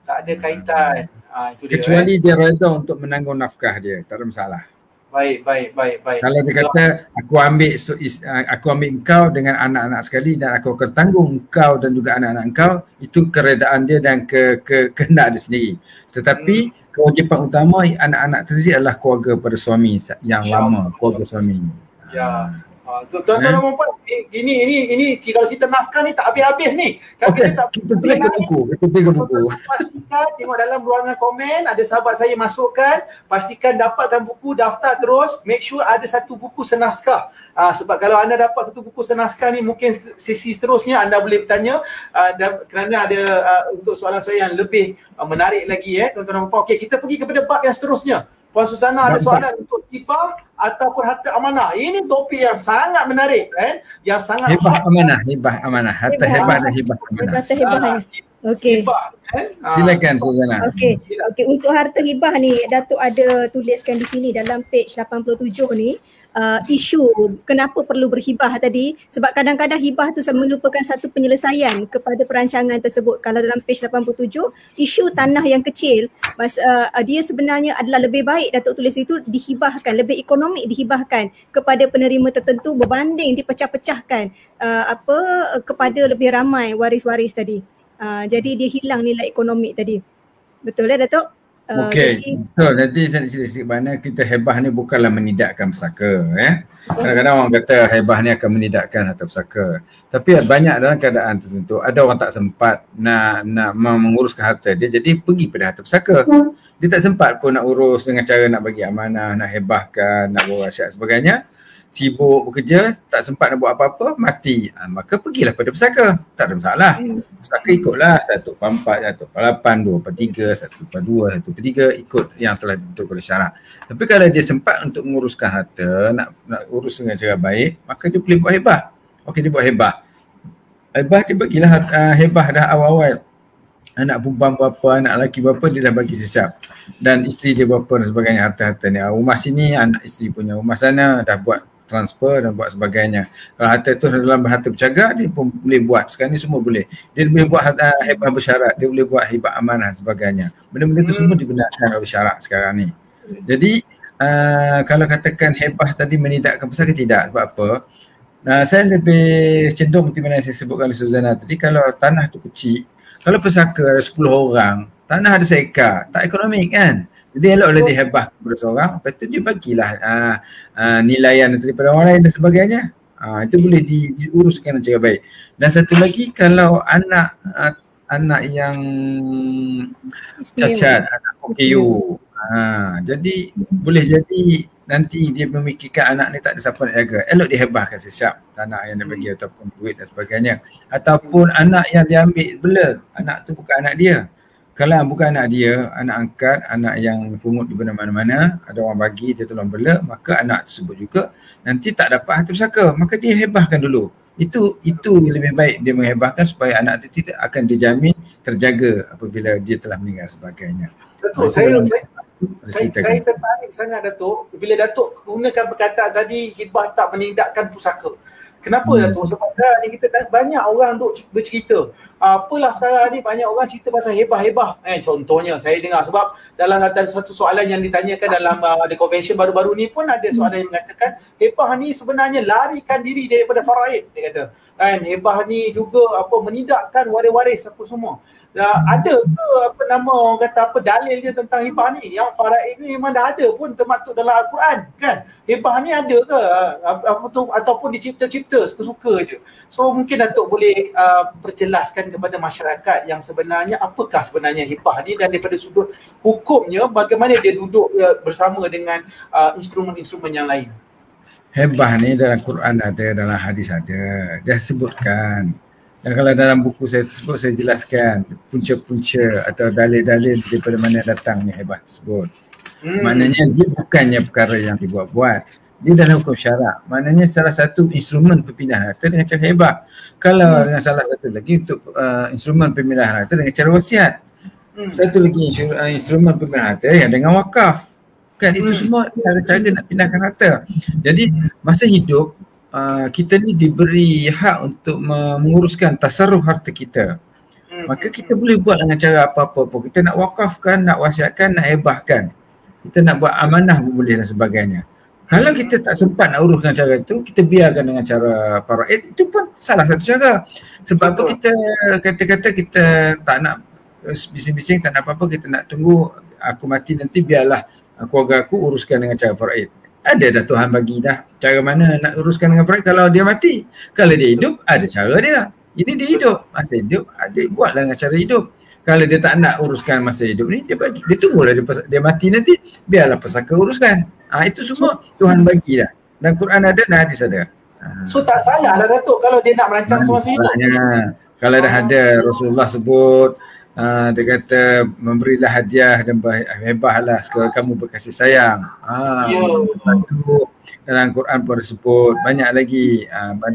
Tak ada kaitan. Itu dia. Kecuali dia reda untuk menanggung nafkah dia, tak ada masalah. Baik. Kalau dia kata aku ambil engkau dengan anak-anak sekali dan aku akan tanggung engkau dan juga anak-anak engkau, itu keredaan dia dan kehendak dia sendiri. Tetapi kewajipan utama anak-anak tersebut adalah keluarga pada suami yang lama, keluarga suami. Tuan-tuan dan puan, ini kalau cerita nafkah ni tak habis-habis ni. Kalau kita tengok buku. Pastikan tengok dalam ruangan komen, ada sahabat saya masukkan, pastikan dapatkan buku, daftar terus, make sure ada satu buku senaskah. Sebab kalau anda dapat satu buku senaskah ni, mungkin sesi seterusnya anda boleh bertanya kerana ada untuk soalan-soalan yang lebih menarik lagi tuan-tuan dan puan. Okey, kita pergi kepada bab yang seterusnya. Puan Susana ada soalan untuk hibah ataupun harta amanah. Ini topik yang sangat menarik yang sangat hibah amanah, harta hibah dan hibah amanah. Okey. Silakan Susana. Okey, untuk harta hibah ni Datuk ada tuliskan di sini dalam page 87 ni. Isu kenapa perlu berhibah tadi, sebab kadang-kadang hibah tu merupakan satu penyelesaian kepada perancangan tersebut. Kalau dalam page 87, isu tanah yang kecil, dia sebenarnya adalah lebih baik Datuk tulis itu dihibahkan, lebih ekonomik dihibahkan kepada penerima tertentu berbanding dipecah-pecahkan kepada lebih ramai waris-waris tadi. Jadi dia hilang nilai ekonomik tadi. Betul Datuk? Okey, betul. Nanti saya sedikit mana kita hebah ni bukanlah menidakkan pesaka. Kadang-kadang orang kata hebah ni akan menidakkan harta pesaka. Tapi banyak dalam keadaan tertentu, ada orang tak sempat nak menguruskan harta dia, jadi pergi pada harta pesaka. Dia tak sempat pun nak urus dengan cara nak bagi amanah, nak hebahkan, nak buat wasiat sebagainya. Sibuk bekerja, tak sempat nak buat apa-apa, mati. Maka pergilah pada pesaka. Tak ada masalah. Pesaka ikutlah 1/4, 1/8, 2/3, 1/2, 1/3, ikut yang telah ditentukan oleh syarak. Tapi kalau dia sempat untuk menguruskan harta, nak urus dengan cara baik, maka dia boleh buat hebah. Okey, dia buat hebah. Hebah dia bagilah hebah dah awal-awal. Anak perempuan berapa, anak lelaki berapa, dia dah bagi sesiap. Dan isteri dia berapa dan sebagainya, harta-harta ni. Rumah sini, anak isteri punya. Rumah sana dah buat transfer dan buat sebagainya. Kalau harta tu dalam harta berjaga, dia pun boleh buat. Sekarang ni semua boleh. Dia boleh buat hebah bersyarat, dia boleh buat hebah amanah dan sebagainya. Benda-benda tu semua dibenarkan oleh syarak sekarang ni. Jadi kalau katakan hebah tadi menidakkan pesaka, tidak. Sebab apa? Saya lebih cenderung seperti mana saya sebutkan oleh Suzana tadi, kalau tanah tu kecil, kalau pesaka ada 10 orang, tanah ada seekar, tak ekonomik kan? Jadi eloklah dia hebah kepada seorang, lepas tu dia bagilah nilaian daripada orang lain dan sebagainya. Itu boleh diuruskan dengan cara baik. Dan satu lagi, kalau anak yang cacat, anak OKU, jadi boleh jadi nanti dia memikirkan anak ni tak ada siapa nak jaga. Elok dia hebahkan sesiap tanah yang dia bagi ataupun duit dan sebagainya. Ataupun anak yang dia ambil bela, anak tu bukan anak dia. Kalau bukan anak dia, anak angkat, anak yang pungut di mana-mana, ada orang bagi, dia tolong bela, maka anak tersebut juga nanti tak dapat harta pusaka. Maka dia hebahkan dulu. Itu lebih baik dia menghebahkan supaya anak itu tidak akan dijamin terjaga apabila dia telah meninggal sebagainya. Betul. Saya tertarik sangat Datuk bila Datuk gunakan perkataan tadi hibah tak menidakkan pusaka. Kenapa Datuk? Sebab sekarang ni kita banyak orang duk bercerita. Apalah sekarang ni banyak orang cerita pasal hebah-hebah. Contohnya saya dengar sebab dalam satu soalan yang ditanyakan dalam the convention baru-baru ni pun ada soalan yang mengatakan hebah ni sebenarnya larikan diri daripada faraid, dia kata. Hebah ni juga menidakkan waris-waris apa semua. Ada ke orang kata dalil dia tentang hibah ni? Yang faraid ni memang dah ada pun termaktub dalam Al-Quran kan? Hibah ni ada ke? Ataupun dicipta-cipta suka-suka je. So mungkin Datuk boleh perjelaskan kepada masyarakat yang sebenarnya apakah sebenarnya hibah ni dan daripada sudut hukumnya bagaimana dia duduk bersama dengan instrumen-instrumen yang lain. Hebah ni dalam Quran ada, dalam hadis ada. Dia sebutkan. Dan kalau dalam buku saya tersebut saya jelaskan punca-punca atau dalil-dalil daripada mana datangnya hebah tersebut. Maknanya dia bukannya perkara yang dibuat-buat. Dia dalam hukum syarak. Maknanya salah satu instrumen pemindahan harta dengan cara hebah. Kalau dengan salah satu lagi untuk instrumen pemindahan harta dengan cara wasiat. Satu lagi instrumen pemindahan harta yang dengan wakaf. Kan itu semua cara-cara nak pindahkan harta. Jadi masa hidup kita ni diberi hak untuk menguruskan tasarruf harta kita. Maka kita boleh buat dengan cara apa-apa pun. Kita nak wakafkan, nak wasiatkan, nak hebahkan. Kita nak buat amanah pun boleh dan sebagainya. Kalau kita tak sempat nak uruskan cara itu, kita biarkan dengan cara faraid, itu pun salah satu cara. Sebab apa kita kata-kata kita tak nak bising-bising, tak nak apa-apa, kita nak tunggu aku mati nanti biarlah keluarga aku uruskan dengan cara faraid. ada dah Tuhan bagi dah cara mana nak uruskan dengan baik kalau dia mati. Kalau dia hidup, ada cara dia. Ini dia hidup, masa hidup, ada buatlah dengan cara hidup. Kalau dia tak nak uruskan masa hidup ni, dia bagi, dia tunggulah dia mati nanti, biarlah pesaka uruskan. Itu semua Tuhan bagi dah. Dan Quran ada dan hadis ada. So tak salah lah Datuk kalau dia nak merancang semasa hidup. Kalau dah ada Rasulullah sebut, dia kata memberilah hadiah dan hebahlah sekali kamu berkasih sayang. Dalam Quran pun disebut banyak lagi.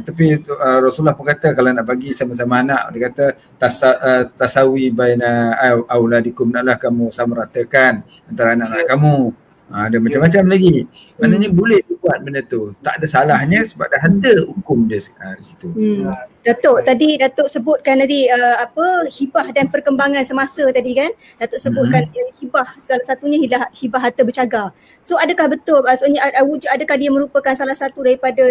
Tapi Rasulullah pun kata kalau nak bagi sama-sama anak, dia kata tasawi baina auladikum, naklah kamu sama ratakan antara anak-anak kamu. Ada macam-macam lagi. Maknanya boleh buat benda tu. Tak ada salahnya sebab dah ada hukum dia di situ. Datuk, tadi Datuk sebutkan tadi hibah dan perkembangan semasa tadi kan. Datuk sebutkan hibah, salah satunya hibah harta bercagar. So adakah betul, maksudnya adakah dia merupakan salah satu daripada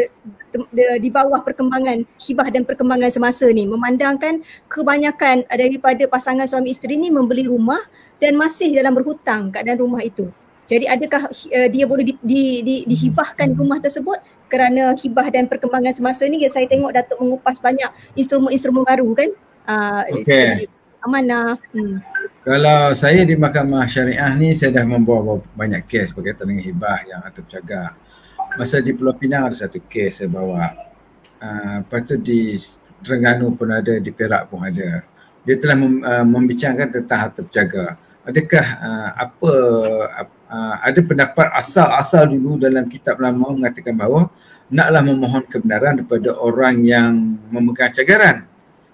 di bawah perkembangan hibah dan perkembangan semasa ni, memandangkan kebanyakan daripada pasangan suami isteri ni membeli rumah dan masih dalam berhutang kat dalam rumah itu. Jadi adakah dia boleh dihibahkan rumah tersebut kerana hibah dan perkembangan semasa ni? Saya tengok Datuk mengupas banyak instrumen-instrumen baru kan? Amanah. Kalau saya di Mahkamah Syariah ni, saya dah membawa banyak kes berkaitan dengan hibah yang harta bercagar. Masa di Pulau Pinang ada satu kes saya bawa. Lepas tu di Terengganu pun ada, di Perak pun ada. Dia telah membicarakan tentang harta bercagar. Adakah ada pendapat asal dulu dalam kitab lama mengatakan bahawa naklah memohon kebenaran daripada orang yang memegang cagaran.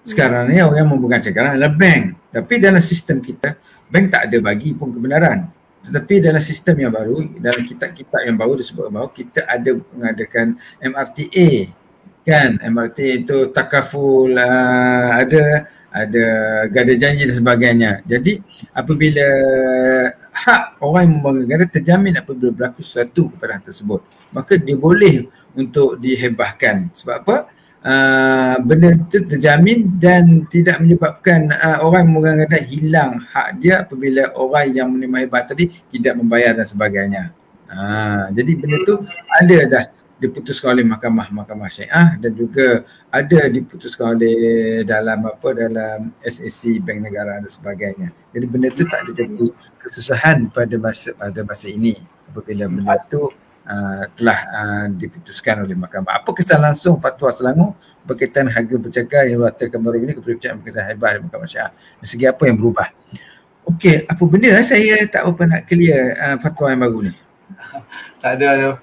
Sekarang ni orang yang memegang cagaran adalah bank. Tapi dalam sistem kita, bank tak ada bagi pun kebenaran. Tetapi dalam sistem yang baru, dalam kitab-kitab yang baru disebut bahawa kita ada mengadakan MRTA. Kan, MRTA itu takaful, ada gada janji dan sebagainya. Jadi apabila hak orang yang membangun negara terjamin apabila berlaku sesuatu kepada hak tersebut, maka dia boleh untuk dihebahkan. Sebab apa? Benda itu terjamin dan tidak menyebabkan orang yang memegang negara hilang hak dia apabila orang yang menerima hebah tadi tidak membayar dan sebagainya. Jadi benda tu ada dah diputuskan oleh Mahkamah Syariah dan juga ada diputuskan oleh dalam SAC Bank Negara dan sebagainya. Jadi benda tu tak ada jadi kesusahan pada masa ini apabila benda tu telah diputuskan oleh Mahkamah. Apa kesan langsung fatwa Selangor berkaitan harga bercagar yang berlatarkan baru ini kepada percayaan berkaitan hebah dan Mahkamah Syariah? Dari segi apa yang berubah? Okey, apa benda lah saya tak apa nak clear fatwa yang baru ni? Tak ada.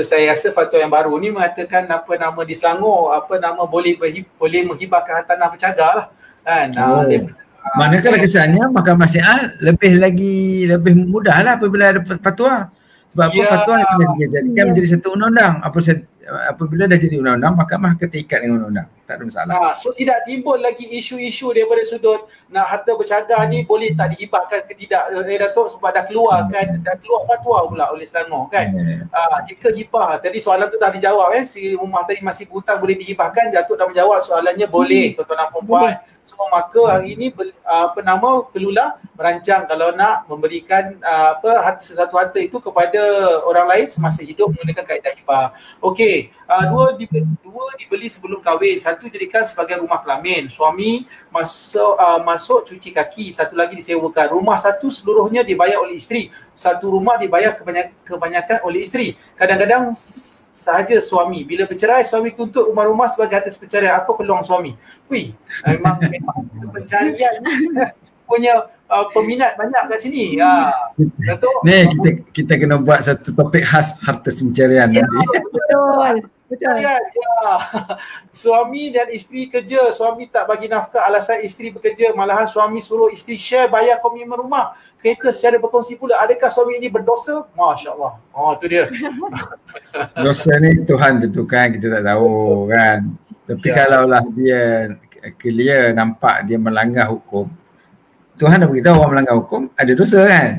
Saya rasa fatwa yang baru ni mengatakan nama di Selangor, boleh menghibahkan tanah bercagar lah kan. Manakala kesannya Mahkamah Syariah lebih mudah lah apabila ada fatwa. Sebab apa fatwa yang boleh dijadikan menjadi satu undang-undang. Apabila dah jadi undang-undang, Mahkamah akan terikat dengan undang-undang. Tak ada masalah. So tidak timbul lagi isu-isu daripada sudut nak harta bercagar ni boleh tak dihibahkan ke tidak, Datuk, sebab dah keluar fatwa pula oleh Selangor kan. Jika hibah, tadi soalan tu dah dijawab si rumah tadi masih berhutang boleh dihibahkan, Datuk dah menjawab soalannya boleh tuan-tuan dan puan. So maka hari ini perlulah merancang kalau nak memberikan sesuatu harta itu kepada orang lain semasa hidup menggunakan kaedah hibah. Okey, dua dibeli sebelum kahwin, satu jadikan sebagai rumah kelamin. Suami masuk cuci kaki, satu lagi disewakan. Rumah satu seluruhnya dibayar oleh isteri, satu rumah dibayar kebanyakan oleh isteri. Kadang-kadang sahaja suami. Bila bercerai, suami tuntut rumah-rumah sebagai atas perceraian. Apa peluang suami? Memang pencarian punya peminat banyak kat sini. Datuk, ni kita kena buat satu topik khas harta pencarian nanti. Betul. Ya. Suami dan isteri kerja, suami tak bagi nafkah alasan isteri bekerja, malahan suami suruh isteri share bayar komitmen rumah, kereta secara berkongsi pula. Adakah suami ini berdosa? Masya-Allah. Tu dia. Dosa ni Tuhan tentukan, kita tak tahu kan. Tapi kalaulah dia clear nampak dia melanggar hukum, Tuhan dah beritahu orang melanggar hukum ada dosa kan.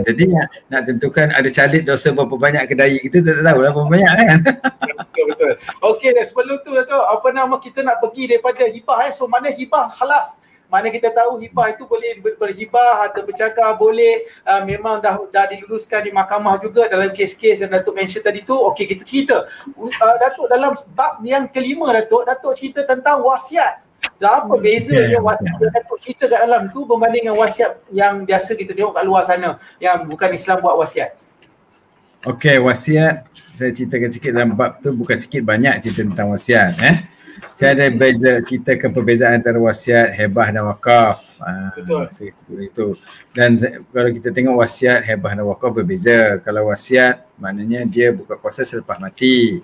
Jadi nak tentukan ada calit dosa berapa banyak kedai kita tak tahu lah berapa banyak kan. Betul. Okey, sebelum tu Datuk, kita nak pergi daripada hibah so mana hibah halas. Mana kita tahu hibah itu boleh berhibah atau bercakap boleh, memang dah diluluskan di mahkamah juga dalam kes-kes yang Datuk mention tadi tu. Okey, kita cerita. Datuk dalam bab yang kelima Datuk cerita tentang wasiat. Dah apa bezanya wasiat yang Datuk cerita kat dalam tu berbanding dengan wasiat yang biasa kita tengok kat luar sana yang bukan Islam buat wasiat? Okey, wasiat saya ceritakan sikit dalam bab tu, bukan sikit banyak cerita tentang wasiat. Saya ada ceritakan perbezaan antara wasiat, hebah dan wakaf. Betul. Itu. Dan kalau kita tengok wasiat, hebah dan wakaf berbeza. Kalau wasiat maknanya dia buka kuasa selepas mati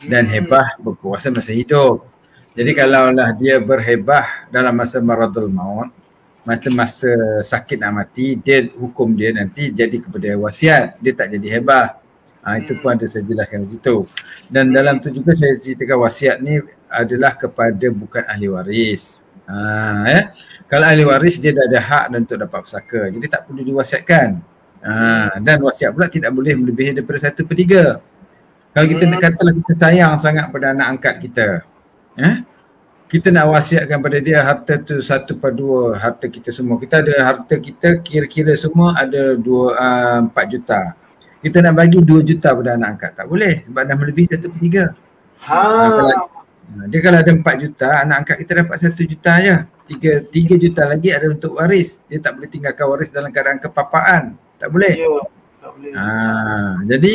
dan hebah berkuasa masa hidup. Jadi kalaulah dia berhebah dalam masa maradul maut, masa sakit nak mati, hukum dia nanti jadi kepada wasiat, dia tak jadi hebah. Itu pun ada saya jelaskan di situ. Dan dalam tu juga saya ceritakan wasiat ni adalah kepada bukan ahli waris. Kalau ahli waris dia dah ada hak untuk dapat pusaka, jadi tak perlu diwasiatkan. Dan wasiat pula tidak boleh melebihi daripada 1/3. Kalau kita nak katalah kita sayang sangat pada anak angkat kita, kita nak wasiatkan pada dia harta tu 1/2 harta kita semua. Kita ada harta kita kira-kira semua ada 4 juta. Kita nak bagi 2 juta pada anak angkat, tak boleh sebab dah melebihi 1/3. Dia kalau ada 4 juta, anak angkat kita dapat 1 juta je. 3 juta lagi ada untuk waris. Dia tak boleh tinggalkan waris dalam keadaan kepapaan. Tak boleh. Ya, tak boleh. Jadi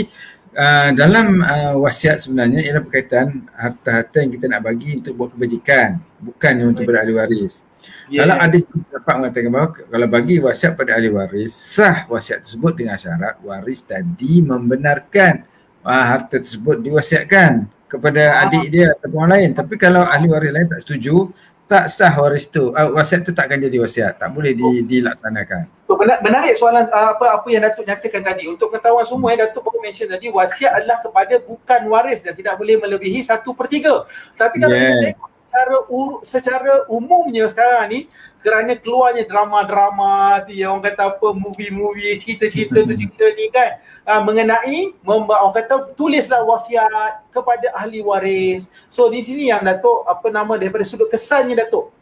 dalam wasiat sebenarnya ialah berkaitan harta-harta yang kita nak bagi untuk buat kebajikan, bukan untuk pada ahli waris. Kalau ada dapat mengatakan bahawa kalau bagi wasiat pada ahli waris, sah wasiat tersebut dengan syarat waris tadi membenarkan harta tersebut diwasiatkan kepada adik dia atau orang lain. Tapi kalau ahli waris lain tak setuju, tak sah waris tu, wasiat tu tak akan jadi wasiat, tak boleh dilaksanakan. So, menarik soalan apa yang Datuk nyatakan tadi. Untuk pengetahuan semua Datuk baru mention tadi, wasiat adalah kepada bukan waris dan tidak boleh melebihi 1/3. Tapi kalau kita tengok secara umumnya sekarang ni, kerana keluarnya drama-drama yang orang kata apa, movie-movie, cerita-cerita tu cerita ni kan, mengenai orang kata tulislah wasiat kepada ahli waris. So di sini yang Datuk daripada sudut kesannya Datuk,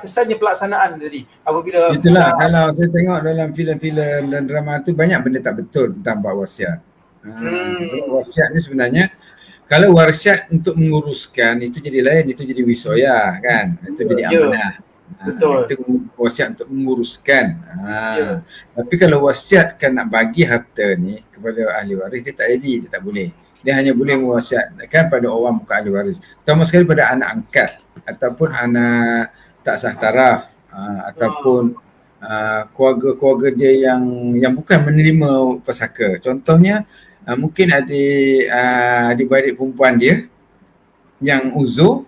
kesannya pelaksanaan tadi apabila itulah kalau saya tengok dalam filem-filem dan drama tu banyak benda tak betul tentang bab wasiat. Wasiat ni sebenarnya kalau wasiat untuk menguruskan itu jadi lain, itu jadi wisoyah kan, itu jadi amanah. Betul. Itu wasiat untuk menguruskan. Tapi kalau wasiat kan nak bagi harta ni kepada ahli waris, dia tak jadi, dia tak boleh. Dia hanya boleh mewasiatkan pada orang bukan ahli waris. Terutama sekali pada anak angkat ataupun anak tak sah taraf, ataupun keluarga-keluarga dia yang bukan menerima pesaka. Contohnya mungkin adik-beradik perempuan dia yang uzur,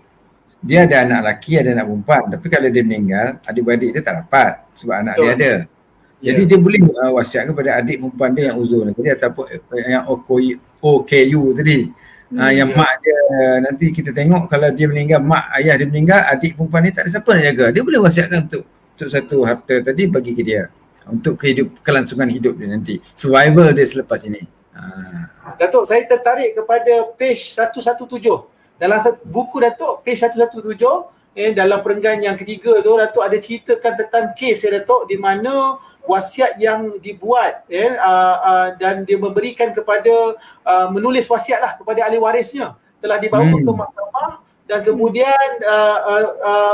dia ada anak lelaki, ada anak perempuan. Tapi kalau dia meninggal, adik-beradik dia tak dapat sebab anak dia ada. Jadi dia boleh wasiat kepada adik perempuan dia yang uzur tadi ataupun yang OKU tadi. Yang mak dia nanti kita tengok kalau dia meninggal, mak ayah dia meninggal, adik perempuan ni tak ada siapa nak jaga. Dia boleh wasiatkan untuk satu harta tadi bagi ke dia untuk kelangsungan hidup dia nanti, survival dia selepas ini. Datuk, saya tertarik kepada page 117. Dalam buku Datuk, page 117, dalam perenggan yang ketiga tu, Datuk ada ceritakan tentang kes Datuk di mana wasiat yang dibuat dan dia memberikan kepada menulis wasiat lah kepada ahli warisnya telah dibawa ke mahkamah dan kemudian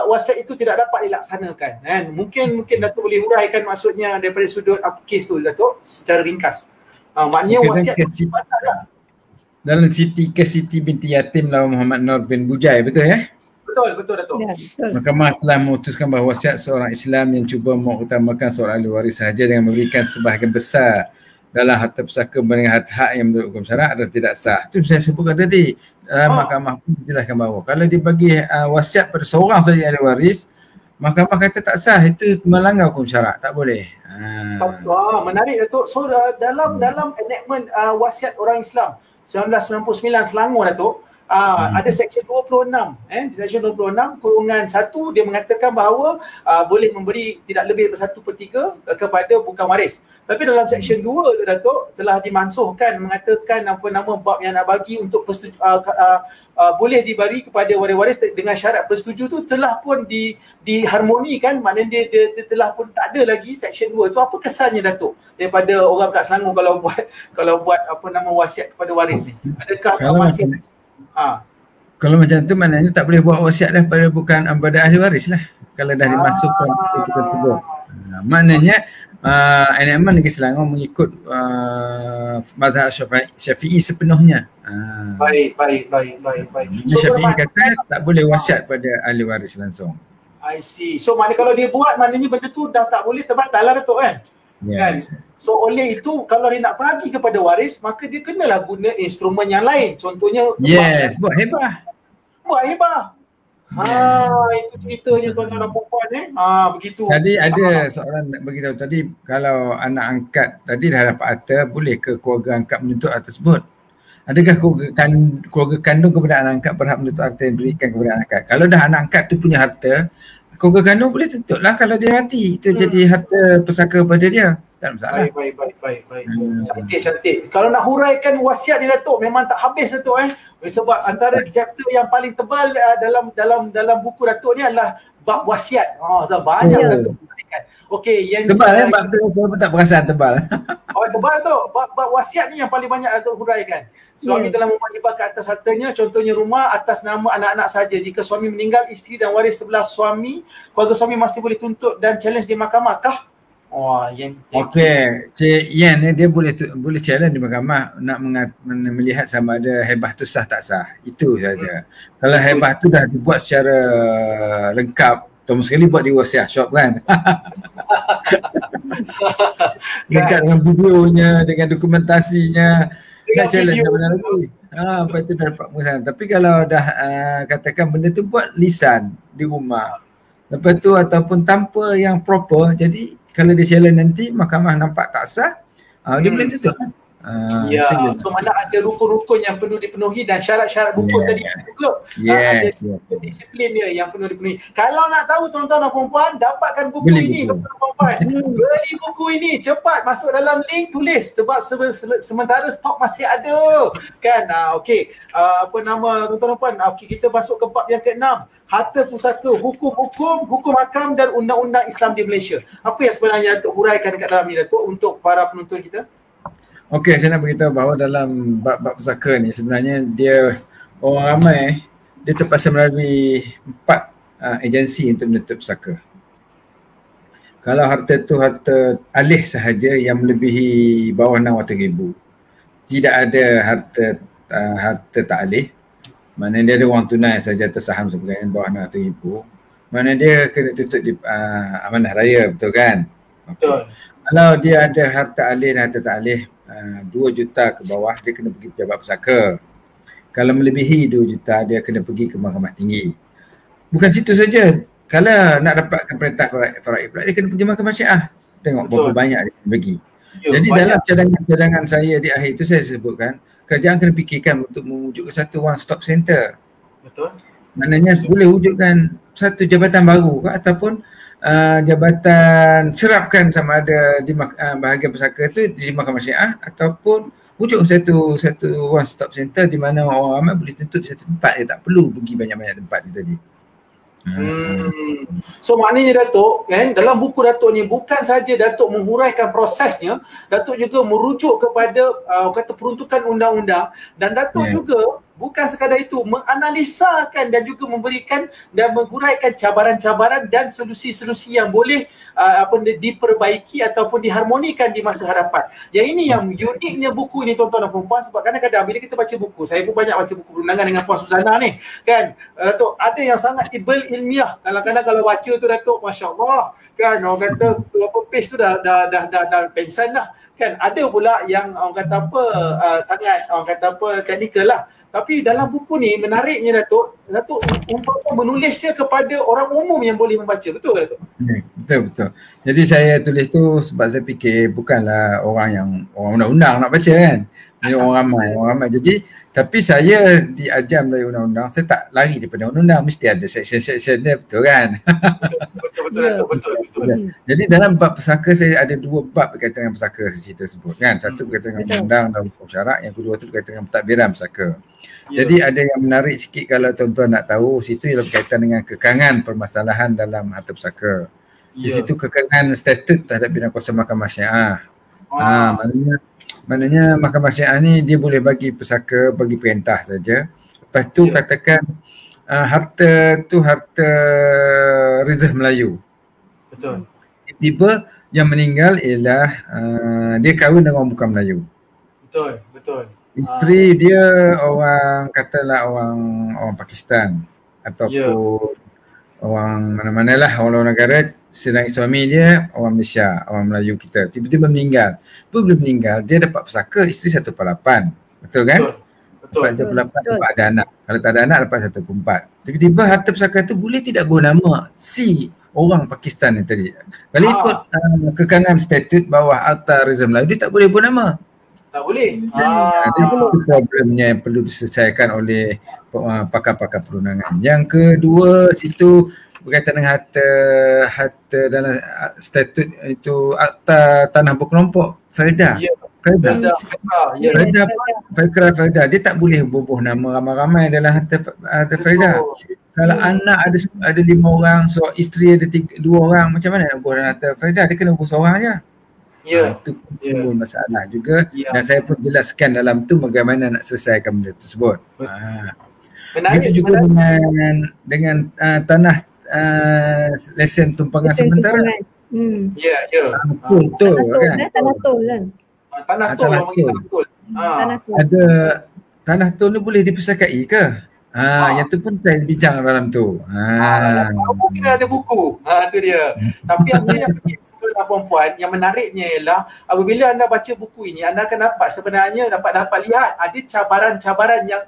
wasiat itu tidak dapat dilaksanakan. Mungkin Datuk boleh huraikan maksudnya daripada sudut kes tu Datuk secara ringkas. Maknanya wasiat dalam kes Siti binti Yatim lawan Muhammad Nur bin Bujai, betul ya? Betul Datuk. Ya, betul. Mahkamah telah memutuskan bahawa wasiat seorang Islam yang cuba mengutamakan seorang ahli waris sahaja dengan memberikan sebahagian besar dalam harta pusaka berbanding hak yang menurut hukum syarak adalah tidak sah. Itu saya sebutkan tadi. Mahkamah pun dijelaskan bahawa kalau dia bagi wasiat pada seorang saja ahli waris, mahkamah kata tak sah, itu melanggar hukum syarak, tak boleh. Menarik Datuk. So dalam enactment wasiat orang Islam 1999 Selangor Datuk, Ada section 26 di section 26 kurungan 1 dia mengatakan bahawa boleh memberi tidak lebih daripada 1/3 kepada bukan waris. Tapi dalam section 2 tu Datuk telah dimansuhkan mengatakan apa nama bab yang nak bagi untuk boleh diberi kepada waris-waris dengan syarat bersetuju tu telah pun diharmonikan, maknanya dia telah pun tak ada lagi section 2 tu. Apa kesannya Datuk daripada orang kat Selangor kalau buat apa nama wasiat kepada waris ni? Adakah masih kalau macam tu maknanya tak boleh buat wasiat dah pada bukan pada ahli waris lah kalau dah dimasukkan itu tersebut. Maknanya NMN Negeri Selangor mengikut mazhab Syafi'i sepenuhnya. Baik. So, Syafi'i kata tak boleh wasiat pada ahli waris langsung. I see. So maknanya kalau dia buat maknanya benda tu dah tak boleh terbatal lah Datuk kan? Yes. Kan? So oleh itu kalau dia nak bagi kepada waris maka dia kenalah guna instrumen yang lain. Contohnya buat hebah. Itu ceritanya tuan-tuan dan puan begitu. Tadi ada soalan nak beritahu tadi, kalau anak angkat tadi dah dapat harta, boleh ke keluarga angkat menuntut harta tersebut? Adakah keluarga kandung kepada anak angkat berhak menuntut harta yang diberikan kepada anak angkat? Kalau dah anak angkat tu punya harta, keluarga kandung boleh tuntutlah kalau dia mati. Itu jadi harta pesaka pada dia. Tak masalah. Baik. Cantik. Kalau nak huraikan wasiat ni Datuk memang tak habis Datuk sebab antara chapter yang paling tebal dalam buku Datuk ni adalah bab wasiat. Banyak Datuk. Okey, yang tebal bab tu saya pun tak perasan tebal. Tebal tu. Bab wasiat ni yang paling banyak Datuk huraikan. Suami telah mewahyibah ke atas hartanya, contohnya rumah atas nama anak-anak saja. Jika suami meninggal, isteri dan waris sebelah suami, keluarga suami masih boleh tuntut dan challenge di mahkamah kah? Okey, Cik Yan ni dia boleh challenge di mahkamah nak melihat sama ada hebah tu sah tak sah. Itu saja. Kalau hebah tu dah dibuat secara lengkap, terutama sekali buat di wasiat shop kan. Lengkap dengan videonya, dengan dokumentasinya. Nak challenge mana lagi. Lepas tu dah dapat pengesahan. Tapi kalau dah katakan benda tu buat lisan di rumah. Lepas tu ataupun tanpa yang proper, jadi kalau dia challenge nanti mahkamah nampak tak sah, dia boleh tutup. So mana ada rukun-rukun yang perlu dipenuhi dan syarat-syarat buku tadi juga. Ada disiplin dia yang perlu dipenuhi. Kalau nak tahu tuan-tuan dan puan-puan, dapatkan buku ini tuan-tuan dan puan-puan. Beli buku ini cepat, masuk dalam link, tulis sebab sementara stok masih ada. Kan? Okey. Apa nama tuan-tuan dan puan? Okey, kita masuk ke bab yang ke-6. Harta pusaka, hukum hakam dan undang-undang Islam di Malaysia. Apa yang sebenarnya Datuk huraikan dekat dalam ni Datuk untuk para penonton kita? Okey, saya nak beritahu bahawa dalam bab pusaka ni sebenarnya dia orang ramai dia terpaksa melalui 4 agensi untuk menuntut pusaka. Kalau harta tu harta alih sahaja yang melebihi bawah RM600,000, tidak ada harta tak alih. Mana dia ada wang tunai saja atau saham sebagainya bawah RM600,000, mana dia kena tutup di amanah raya, betul kan? Betul. Kalau dia ada harta alih dan harta tak alih 2 juta ke bawah, dia kena pergi pejabat pusaka. Kalau melebihi 2 juta, dia kena pergi ke mahkamah tinggi. Bukan situ saja, kalau nak dapatkan perintah faraid pula, dia kena pergi mahkamah syiah. Tengok berapa banyak dia kena bagi. Jadi dalam cadangan saya di akhir itu saya sebutkan, kerajaan kena fikirkan untuk mewujudkan satu one stop center. Betul. Maknanya boleh wujudkan satu jabatan baru ataupun jabatan serapkan sama ada di bahagian pusaka tu di mahkamah syiah ataupun wujud satu one stop center di mana orang ramai boleh tuntut di satu tempat, dia tak perlu pergi banyak-banyak tempat ni tadi. So maknanya Datuk kan, dalam buku Datuk ni bukan saja Datuk menghuraikan prosesnya, Datuk juga merujuk kepada kata peruntukan undang-undang, dan Datuk juga bukan sekadar itu, menganalisakan dan juga memberikan dan menghuraikan cabaran-cabaran dan solusi-solusi yang boleh diperbaiki ataupun diharmonikan di masa hadapan. Yang ini yang uniknya buku ini tuan-tuan dan puan-puan, sebab kadang-kadang bila kita baca buku, saya pun banyak baca buku perundangan dengan Puan Suzana ni kan, Datuk, ada yang sangat ilmiah. Kadang-kadang kalau baca tu Datuk, Masya Allah kan, orang kata berapa page tu dah pensan dah kan. Ada pula yang orang kata sangat orang kata teknikal lah. Tapi dalam buku ni menariknya Datuk umpama menulisnya kepada orang umum yang boleh membaca. Betul ke Datuk? Betul. Jadi saya tulis tu sebab saya fikir bukanlah orang undang-undang nak baca kan. Ini orang ramai. Jadi tapi saya diajar melalui undang-undang, saya tak lari daripada undang-undang, mesti ada section dia, betul kan? Betul. Jadi dalam bab pesaka saya ada 2 bab berkaitan dengan pesaka saya sebut kan. Satu berkaitan dengan undang-undang dan hukum syarak, yang kedua tu berkaitan dengan pentadbiran pesaka. Jadi ada yang menarik sikit kalau tuan-tuan nak tahu, situ ialah berkaitan dengan kekangan permasalahan dalam harta pesaka. Di situ kekangan statut terhadap bidang kuasa mahkamah syariah. Maknanya mahkamah syariah ni dia boleh bagi pesaka, bagi perintah saja. Lepas tu katakan harta tu harta reserve Melayu. Betul. Tiba yang meninggal ialah dia kahwin dengan orang bukan Melayu. Betul. Isteri dia orang katalah orang Pakistan ataupun orang mana-manalah, orang negara, sedang suami dia orang Malaysia, orang Melayu kita, tiba-tiba meninggal. Bila meninggal dia dapat pesaka isteri 1/8. Betul kan? Betul. 1/8 sebab ada anak. Kalau tak ada anak dapat 1/4. Tiba-tiba harta pesaka tu boleh tidak guna nama si orang Pakistan ni tadi. Kalau ikut kekangan statut bawah Akta Reserve Melayu, dia tak boleh guna nama. Tak boleh. Itu problemnya yang perlu diselesaikan oleh pakar-pakar perundangan. Yang kedua, situ berkaitan dengan harta dalam statut itu Akta Tanah Berkelompok, Felda. Felda. Dia tak boleh bubuh nama ramai-ramai dalam harta Felda. Kalau anak ada 5 orang, so isteri ada 2 orang, macam mana nak bubuh dalam harta Felda? Dia kena bubuh seorang aja. Itu pun masalah juga, dan saya pun jelaskan dalam tu bagaimana nak selesaikan benda tersebut. Begitu juga dengan tanah lesen tumpangan sementara. Betul kan? Tanah tol kan? Tanah tol. Ada tanah tol ni boleh dipersakai ke? Yang tu pun saya bincang dalam tu. Mungkin ada buku. Tu dia. Tapi yang perempuan, yang menariknya ialah apabila anda baca buku ini, anda akan dapat sebenarnya dapat lihat ada cabaran-cabaran yang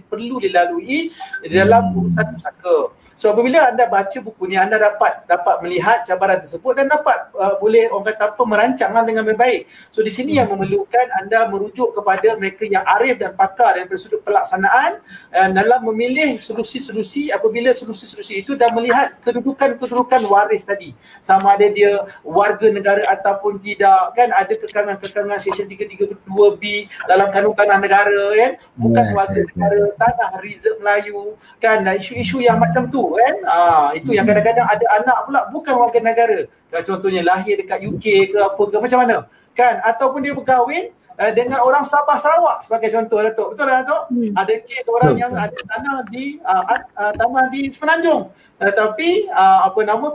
perlu dilalui di dalam urusan pusaka. So apabila anda baca buku ni, anda dapat melihat cabaran tersebut dan dapat boleh orang kata apa, merancanglah dengan baik. So di sini yang memerlukan anda merujuk kepada mereka yang arif dan pakar dari sudut pelaksanaan dalam memilih solusi-solusi. Apabila solusi-solusi itu dan melihat kedudukan waris tadi, sama ada dia warga negara ataupun tidak, kan ada kekangan-kekangan section 332B dalam kanun tanah negara kan, bukan warga negara, tanah reserve Melayu kan, isu-isu yang macam tu kan. Itu yang kadang-kadang ada anak pula bukan warga negara, contohnya lahir dekat UK ke apa ke, macam mana kan, ataupun dia berkahwin dengan orang Sabah Sarawak sebagai contoh, Datuk. Betul tak, Datuk? Ada kes orang yang ada tanah di Semenanjung, tetapi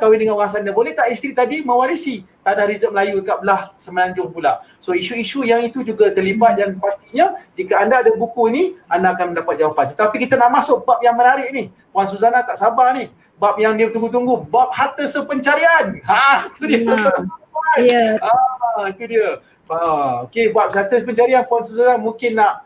kahwin dengan orang sana. Boleh tak isteri tadi mewarisi tanah reserve Melayu kat belah Semenanjung pula? So isu-isu yang itu juga terlibat, dan pastinya jika anda ada buku ni, anda akan mendapat jawapan. Tetapi kita nak masuk bab yang menarik ni. Puan Suzana tak sabar ni. Bab yang dia tunggu-tunggu, bab harta sepencarian. Itu dia. Itu dia. Okey, bab harta sepencarian, Puan Suzana mungkin nak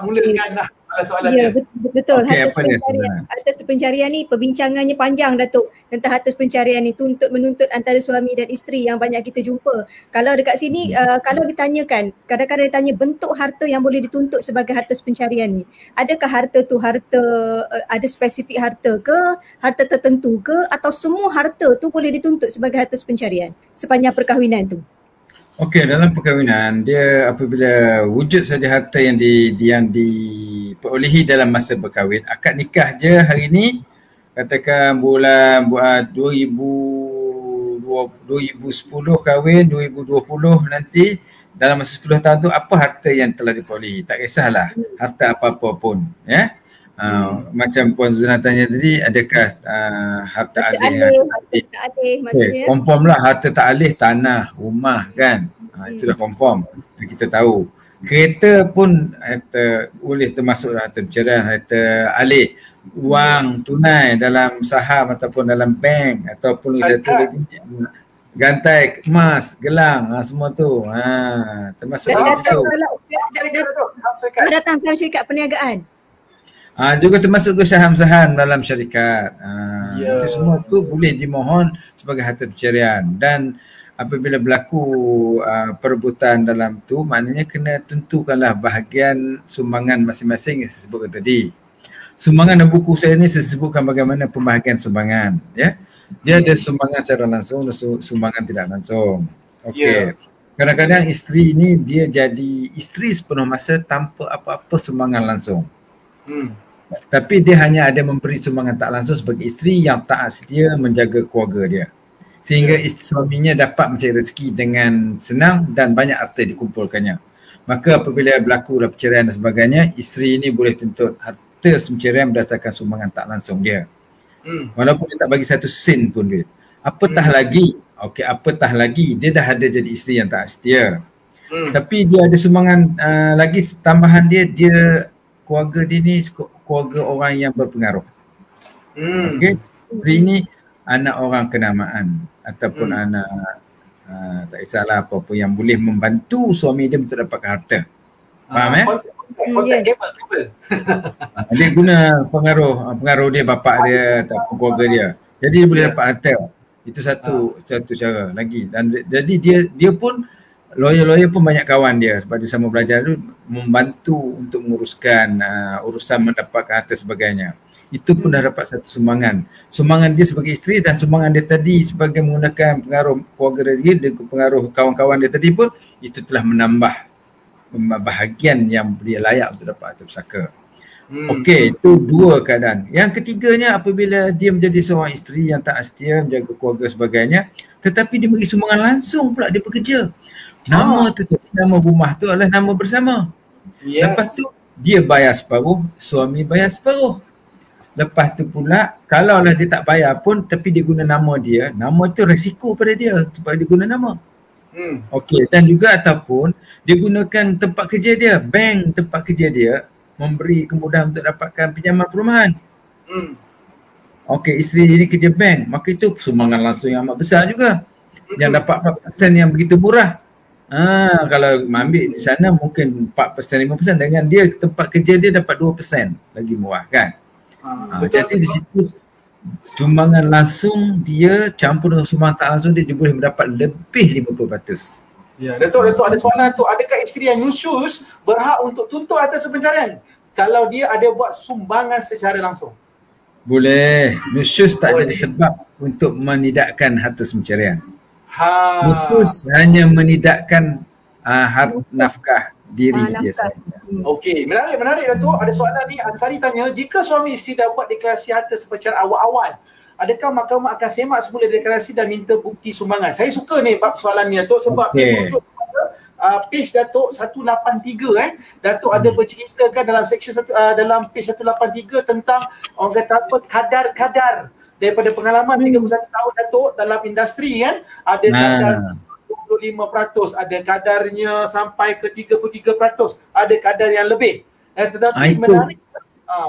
mulakan soalan dia. Betul. Harta sepencarian ni perbincangannya panjang, Datuk, tentang harta sepencarian ni untuk menuntut antara suami dan isteri yang banyak kita jumpa. Kalau dekat sini kalau ditanyakan, kadang-kadang ditanya bentuk harta yang boleh dituntut sebagai harta sepencarian ni. Adakah harta tu ada spesifik harta ke, harta tertentu ke, atau semua harta tu boleh dituntut sebagai harta sepencarian sepanjang perkahwinan tu? Okey, dalam perkahwinan dia apabila wujud saja harta yang diperolehi dalam masa berkahwin, akad nikah je hari ni, katakan bulan 2010 kahwin, 2020 nanti, dalam masa 10 tahun tu apa harta yang telah diperolehi, tak kisahlah harta apa-apa pun ya. Macam Puan Zuna tanya tadi, adakah harta alih maksudnya? Confirm lah harta tak alih, tanah, rumah kan, itu dah confirm, kita tahu. Kereta pun harta boleh termasuk harta pencarian, harta alih, wang tunai dalam saham ataupun dalam bank, ataupun satu lagi gantai emas, gelang, semua tu termasuk di situ. Datang dalam syarikat perniagaan. Juga termasuk ke saham-saham dalam syarikat. Itu semua tu boleh dimohon sebagai harta pencarian. Dan apabila berlaku perebutan dalam tu, maknanya kena tentukanlah bahagian sumbangan masing-masing yang saya sebutkan tadi. Sumbangan dalam buku saya ni saya sebutkan bagaimana pembahagian sumbangan, ya. Dia ada sumbangan secara langsung dan sumbangan tidak langsung. Okey. Kadang-kadang isteri ni dia jadi isteri sepenuh masa tanpa apa-apa sumbangan langsung. Tapi dia hanya ada memberi sumbangan tak langsung sebagai isteri yang taat setia menjaga keluarga dia. Sehingga suaminya dapat mencari rezeki dengan senang dan banyak harta dikumpulkannya. Maka apabila berlaku perceraian dan sebagainya, isteri ini boleh tuntut harta perceraian berdasarkan sumbangan tak langsung dia. Walaupun dia tak bagi satu sen pun duit. Apatah lagi, apatah lagi dia dah ada jadi isteri yang tak setia. Tapi dia ada sumbangan lagi tambahan dia keluarga dia ni keluarga orang yang berpengaruh. Okey, isteri ni anak orang kenamaan ataupun anak tak kisahlah apa-apa yang boleh membantu suami dia untuk dapatkan harta. Faham dia guna pengaruh dia, bapak dia ataupun keluarga dia. Jadi dia boleh dapat harta. Itu satu cara lagi. Dan jadi dia pun lawyer pun banyak kawan dia sebab dia sama belajar tu membantu untuk menguruskan urusan mendapatkan harta sebagainya. Itu pun dah dapat satu sumbangan. Sumbangan dia sebagai isteri dan sumbangan dia tadi sebagai menggunakan pengaruh keluarga dia dan pengaruh kawan-kawan dia tadi pun itu telah menambah bahagian yang dia layak untuk dapat harta pusaka. Okey, itu dua keadaan. Yang ketiganya apabila dia menjadi seorang isteri yang tak setia, menjaga keluarga sebagainya, tetapi dia bagi sumbangan langsung pula dia bekerja. Nama tu, nama rumah tu adalah nama bersama. Lepas tu dia bayar separuh, suami bayar separuh. Lepas tu pula kalaulah dia tak bayar pun tapi dia guna nama dia, nama tu risiko pada dia supaya dia guna nama. Okey, dan juga ataupun dia gunakan tempat kerja dia, bank tempat kerja dia memberi kemudahan untuk dapatkan pinjaman perumahan. Okey, isteri ini kerja bank, maka itu sumbangan langsung yang amat besar juga. Yang dapat 4% yang begitu murah. Kalau ambil di sana mungkin 4%, 5%, dengan dia tempat kerja dia dapat 2% lagi murah kan. Jadi di situ sumbangan langsung dia campur dengan sumbangan tak langsung dia boleh mendapat lebih 50%. Ya, Datuk ada soalan tu, adakah isteri yang nusyus berhak untuk tuntut atas pencarian kalau dia ada buat sumbangan secara langsung? Boleh. Nusyus tak jadi sebab untuk menidakkan harta pencarian. Nusyus hanya menidakkan nafkah diri dia saja. Okey, menarik Datuk. Ada soalan ni, Ansari tanya, jika suami isteri dah buat deklarasi harta secara awal-awal, adakah mahkamah akan semak semula deklarasi dan minta bukti sumbangan? Saya suka ni bab soalan ni Datuk sebab merujuk pada page Datuk 183 Datuk ada berceritakan dalam section dalam page 183 tentang orang kata apa, kadar-kadar daripada pengalaman 31 tahun Datuk dalam industri kan, ada kadar 25%, ada kadarnya sampai ke 33%, ada kadar yang lebih. Tetapi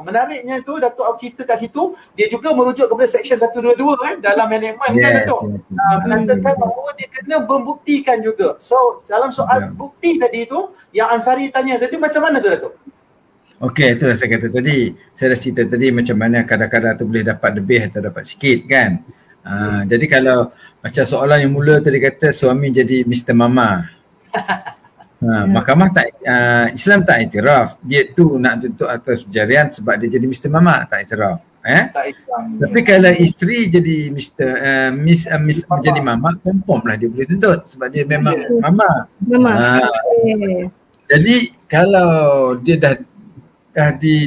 menariknya tu Datuk aku cerita kat situ, dia juga merujuk kepada section 122 dalam manajemen kan Datuk. Menandakan bahawa dia kena membuktikan juga. So dalam soal bukti tadi tu yang Ansari tanya tadi, macam mana tu Datuk? Okey, itulah saya kata tadi. Saya dah cerita tadi macam mana kadar-kadar tu boleh dapat lebih atau dapat sikit kan. Jadi kalau macam soalan yang mula tadi kata suami jadi Mr. Mama. Mahkamah Islam tak iktiraf. Dia tu nak tuntut atas pencarian sebab dia jadi Mr. Mama, tak iktiraf. Tapi kalau isteri jadi Miss jadi Mama, confirm lah dia boleh tuntut sebab dia memang Mama. Jadi kalau dia dah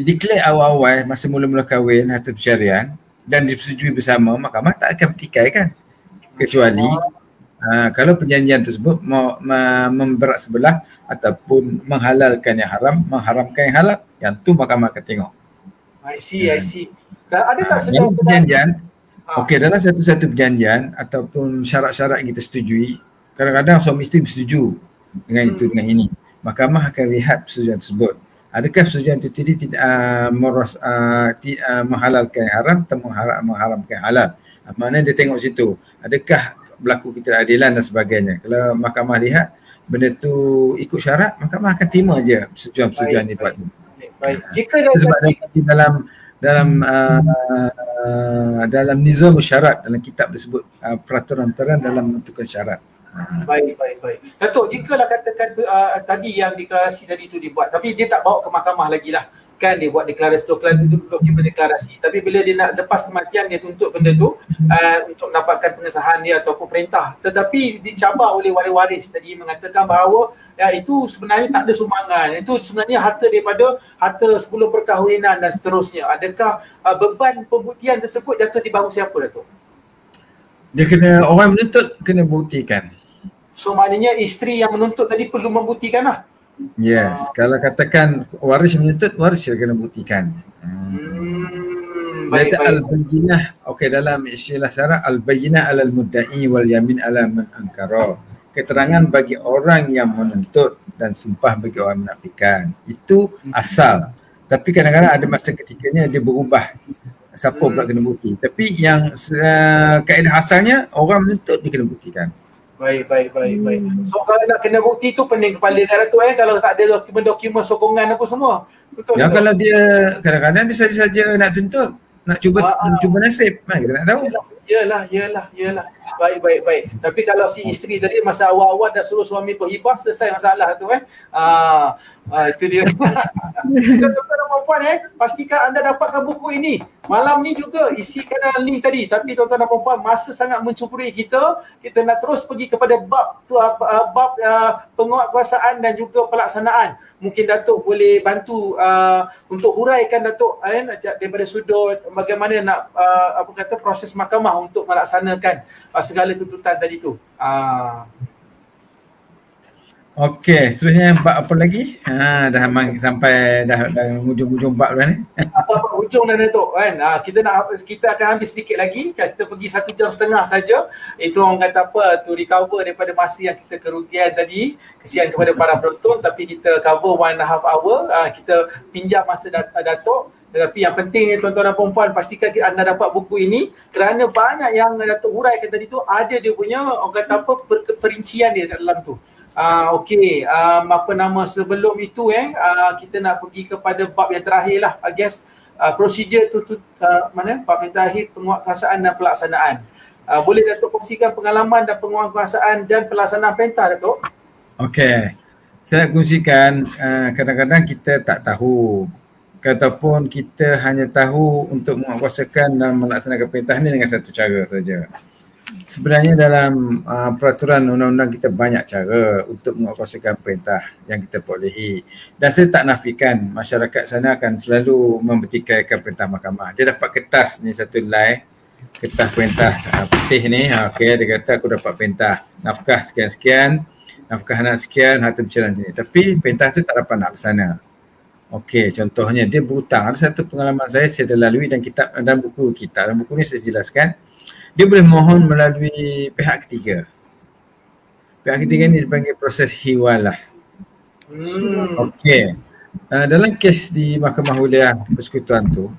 declare awal-awal masa mula-mula kahwin harta pencarian dan disetujui bersama, mahkamah tak akan pertikaikan kecuali kalau perjanjian tersebut memberat sebelah ataupun menghalalkan yang haram, mengharamkan yang halal, yang tu mahkamah akan tengok. I see. Ada tak sedang perjanjian? Okey, dalam satu-satu perjanjian ataupun syarat-syarat yang kita setujui, kadang-kadang suami isteri bersetuju dengan itu dengan ini. Mahkamah akan lihat persetujuan tersebut. Adakah persetujuan itu tidak menghalalkan yang haram atau mengharamkan yang halal? Maknanya dia tengok situ. Adakah berlaku ketidakadilan dan sebagainya. Kalau mahkamah lihat benda tu ikut syarat, mahkamah akan terima je persetujuan itu. Baik. Sebab dalam nizam syarat dalam kitab disebut peraturan dalam menentukan syarat. Baik. Datuk, jikalau katakan tadi yang deklarasi tadi tu dibuat, tapi dia tak bawa ke mahkamah lagi lah. Kan dia buat deklarasi, dokumen deklarasi. Tapi bila dia nak lepas kematian, dia tuntut benda tu untuk dapatkan pengesahan dia ataupun perintah. Tetapi dicabar oleh waris-waris tadi mengatakan bahawa itu sebenarnya tak ada sumbangan. Itu sebenarnya harta daripada harta sebelum perkahwinan dan seterusnya. Adakah beban pembuktian tersebut jatuh di bahu siapa, Datuk? Dia kena, orang menuntut kena buktikan. So maknanya isteri yang menuntut tadi perlu membuktikan lah. Yes, kalau katakan waris menuntut, waris dia kena buktikan. Baik. Al-bayyinah, okey, dalam istilah syarah, al-bayyinah alal mudda'i wal yamin ala man ankara. Keterangan bagi orang yang menuntut dan sumpah bagi orang menafikan. Itu asal. Tapi kadang-kadang ada masa ketikanya dia berubah. Siapa pula kena bukti. Tapi yang kaedah asalnya orang menuntut dia kena buktikan. Baik. So kalau nak kena bukti tu pening kepala kan, Datuk, kalau tak ada dokumen sokongan apa semua. Betul. Ya, kalau dia kadang-kadang dia saja-saja nak tuntut, nak cuba nasib. Kita nak tahu. Yalah. Baik. Tapi kalau si isteri tadi masa awal-awal dah suruh suami berhibah, selesai masalah tu itu dia. Tuan-tuan dan puan, pastikan anda dapatkan buku ini. Malam ni juga isikan dalam link tadi. Tapi tuan-tuan dan puan, masa sangat mencuburi kita nak terus pergi kepada bab penguatkuasaan dan juga pelaksanaan. Mungkin Datuk boleh bantu untuk huraikan, Datuk, daripada sudut bagaimana nak proses mahkamah untuk melaksanakan segala tuntutan tadi tu. Okey, seterusnya bab apa lagi? Dah sampai dah hujung-hujung bab dah ni. Apa hujung dah, Datuk, kan? Kita akan ambil sedikit lagi. Kita pergi 1.5 jam saja. Itu orang kata apa, to recover daripada masa yang kita kerugian tadi. Kesian kepada para penonton, tapi kita cover 1.5 hour. Kita pinjam masa Datuk. Tetapi yang penting, tuan-tuan dan puan-puan, pastikan anda dapat buku ini kerana banyak yang Datuk huraikan tadi tu ada dia punya orang kata apa perincian dia dalam tu. Sebelum itu kita nak pergi kepada bab yang terakhir lah, I guess. Prosedur bab yang terakhir, penguatkuasaan dan pelaksanaan. Boleh Datuk kongsikan pengalaman dan penguatkuasaan dan pelaksanaan perintah, Datuk? Okey, saya nak kongsikan kadang-kadang kita tak tahu ataupun kita hanya tahu untuk menguatkuasakan dan melaksanakan perintah ni dengan satu cara saja. Sebenarnya dalam peraturan undang-undang kita banyak cara untuk menguatkuasakan perintah yang kita bolehi. Dan saya tak nafikan masyarakat sana akan selalu mempertikaikan perintah mahkamah. Dia dapat kertas ni satu helai, kertas perintah putih ni, dia kata aku dapat perintah nafkah sekian-sekian, nafkah anak sekian, harta bercerai ni. Tapi perintah tu tak dapat nak laksana. Okey, contohnya dia berhutang. Ada satu pengalaman saya dah lalui dan dalam buku kita. Dalam buku ni saya jelaskan. Dia boleh mohon melalui pihak ketiga. Pihak ketiga ni dipanggil proses hiwalah. Okey. Dalam kes di Mahkamah Wilayah Persekutuan tu,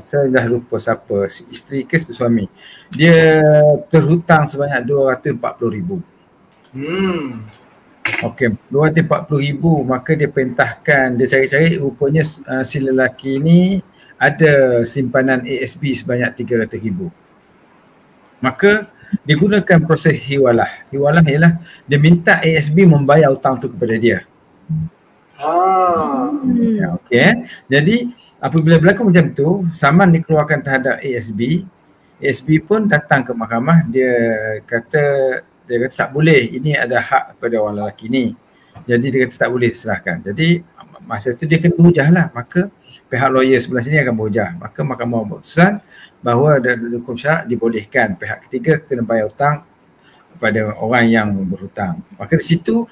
saya dah lupa siapa, isteri ke suami. Dia terhutang sebanyak 240,000. Okey, 240,000, maka dia perintahkan, dia cari-cari, rupanya si lelaki ni ada simpanan ASB sebanyak 300,000. Maka dia gunakan proses hiwalah. Hiwalah ialah dia minta ASB membayar hutang tu kepada dia. Okey. Jadi apabila berlaku macam tu, saman dikeluarkan terhadap ASB. ASB pun datang ke mahkamah, dia kata tak boleh, ini ada hak kepada orang lelaki ni. Jadi dia kata tak boleh diserahkan. Jadi masa tu dia kena berhujah lah. Maka pihak lawyer sebelah sini akan berhujah. Maka mahkamah memutuskan bahawa dalam hukum syarak dibolehkan pihak ketiga kena bayar hutang kepada orang yang berhutang. Maka di situ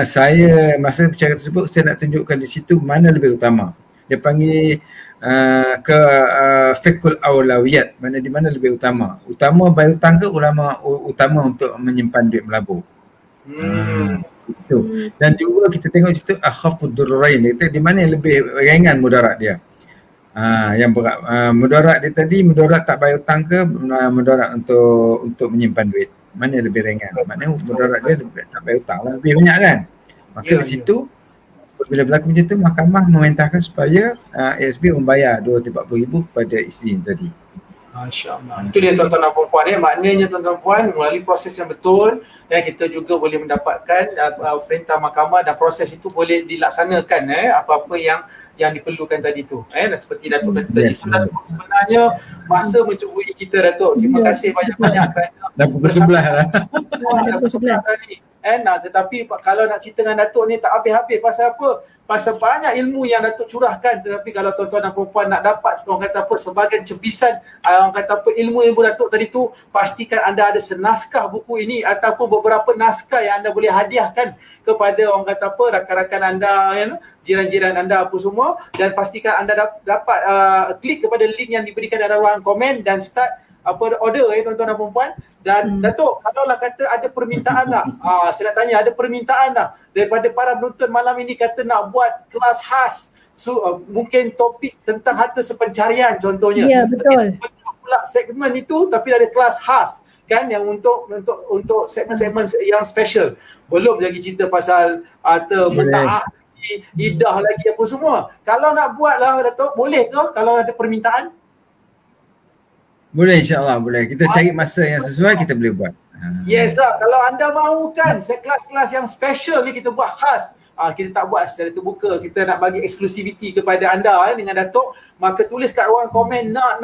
saya masa bicara tersebut saya nak tunjukkan di situ mana lebih utama. Dia panggil fiqhul awlawiyat, di mana lebih utama. Utama bayar hutang ke utama untuk menyimpan duit melabur. Itu. Dan juga kita tengok situ akhafud durrain, di mana yang lebih ringan mudarat dia. Yang berat mudarat dia tadi, mudarat tak bayar hutang ke mudarat untuk menyimpan duit, mana yang lebih ringan? Maknanya mudarat dia lebih, tak bayar hutang lah, lebih banyak kan. Maka di situ bila berlaku macam tu, mahkamah memerintahkan supaya ASB membayar 240,000 kepada isteri tadi. Masya-Allah. Itu dia tuan-tuan dan puan-puan maknanya tuan-tuan dan puan melalui proses yang betul kita juga boleh mendapatkan perintah mahkamah dan proses itu boleh dilaksanakan apa-apa yang diperlukan tadi tu. Dan seperti Datuk kata tadi sebenarnya masa mencubui kita Datuk. Terima kasih banyak-banyak kerana dah pukul 11 lah. Dah pukul 11. Tetapi kalau nak cerita dengan Datuk ni tak habis-habis. Pasal apa? Pasal banyak ilmu yang Datuk curahkan, tetapi kalau tuan-tuan dan puan-puan nak dapat orang kata apa sebahagian cebisan orang kata apa ilmu Datuk tadi tu, pastikan anda ada senaskah buku ini ataupun beberapa naskah yang anda boleh hadiahkan kepada orang kata apa rakan-rakan anda, jiran-jiran anda apa semua, dan pastikan anda dapat klik kepada link yang diberikan dalam ruangan komen dan start order tuan-tuan dan puan-puan. Dan Datuk, kalaulah kata ada permintaan lah, saya nak tanya, ada permintaan lah daripada para penonton malam ini kata nak buat kelas khas, mungkin topik tentang harta sepencarian contohnya. Ya, betul. Pula segmen itu tapi ada kelas khas kan yang untuk segmen-segmen yang special. Belum lagi cerita pasal harta mutaah, idah lagi apa semua. Kalau nak buat lah Datuk, boleh ke kalau ada permintaan? Boleh, insyaAllah boleh. Kita cari masa yang sesuai, kita boleh buat. Yes lah, kalau anda mahu kan kelas-kelas yang special ni kita buat khas. Kita tak buat secara terbuka, kita nak bagi eksklusiviti kepada anda dengan Datuk. Maka tulis kat ruang komen nak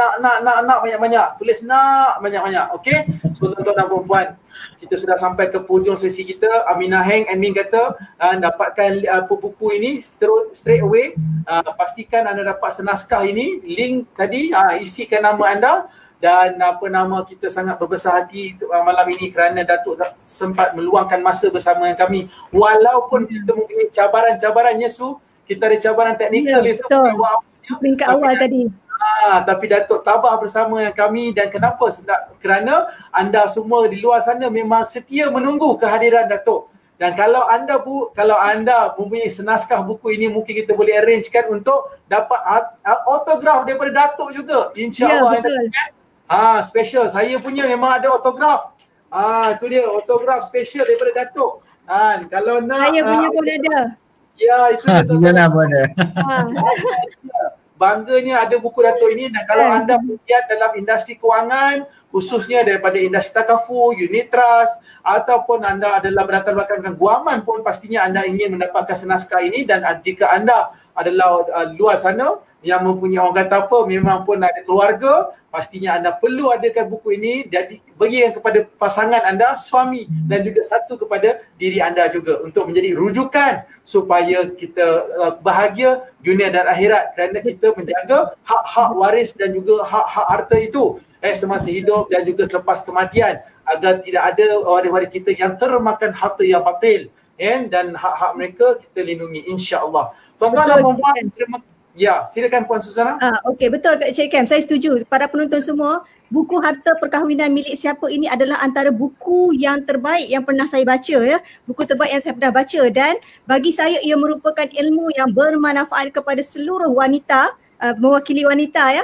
banyak-banyak. Tulis nak banyak-banyak, okay? So tuan-tuan dan puan-puan, kita sudah sampai ke hujung sesi kita. Aminah Heng, admin kata dapatkan buku ini straight away. Pastikan anda dapat senaskah ini, link tadi, isikan nama anda. Dan kita sangat berbesar hati malam ini kerana Datuk sempat meluangkan masa bersama dengan kami. Walaupun kita mempunyai cabaran-cabaran Yesu, kita ada cabaran teknikal peringkat awal tadi. Tapi Datuk tabah bersama dengan kami. Dan kenapa? Kerana anda semua di luar sana memang setia menunggu kehadiran Datuk. Dan kalau anda mempunyai senaskah buku ini, mungkin kita boleh arrangekan untuk dapat autograf daripada Datuk juga. InsyaAllah. Special. Saya punya memang ada autograf. Itu dia autograf special daripada Datuk. Kalau nak saya punya pun ada. Ya, itu Suzana pun ada. Bangganya ada buku Datuk ini. Dan kalau anda berniat dalam industri kewangan, khususnya daripada industri takaful, unit trust, ataupun anda adalah berlatar belakang guaman pun, pastinya anda ingin mendapatkan senaskah ini. Dan jika anda adalah luar sana yang mempunyai orang kata apa, memang pun ada keluarga, pastinya anda perlu adakan buku ini, jadi berikan kepada pasangan anda, suami, dan juga satu kepada diri anda juga untuk menjadi rujukan supaya kita bahagia dunia dan akhirat, kerana kita menjaga hak-hak waris dan juga hak-hak harta itu semasa hidup dan juga selepas kematian, agar tidak ada waris-waris kita yang termakan harta yang batil, dan hak-hak mereka kita lindungi, insya-Allah. Tuan-tuan dan puan-puan, ya, silakan Puan Suzana. Okey, betul Kak Cik Kem. Saya setuju. Para penonton semua, buku Harta Perkahwinan Milik Siapa ini adalah antara buku yang terbaik yang pernah saya baca ya. Buku terbaik yang saya pernah baca, dan bagi saya ia merupakan ilmu yang bermanfaat kepada seluruh wanita, mewakili wanita ya,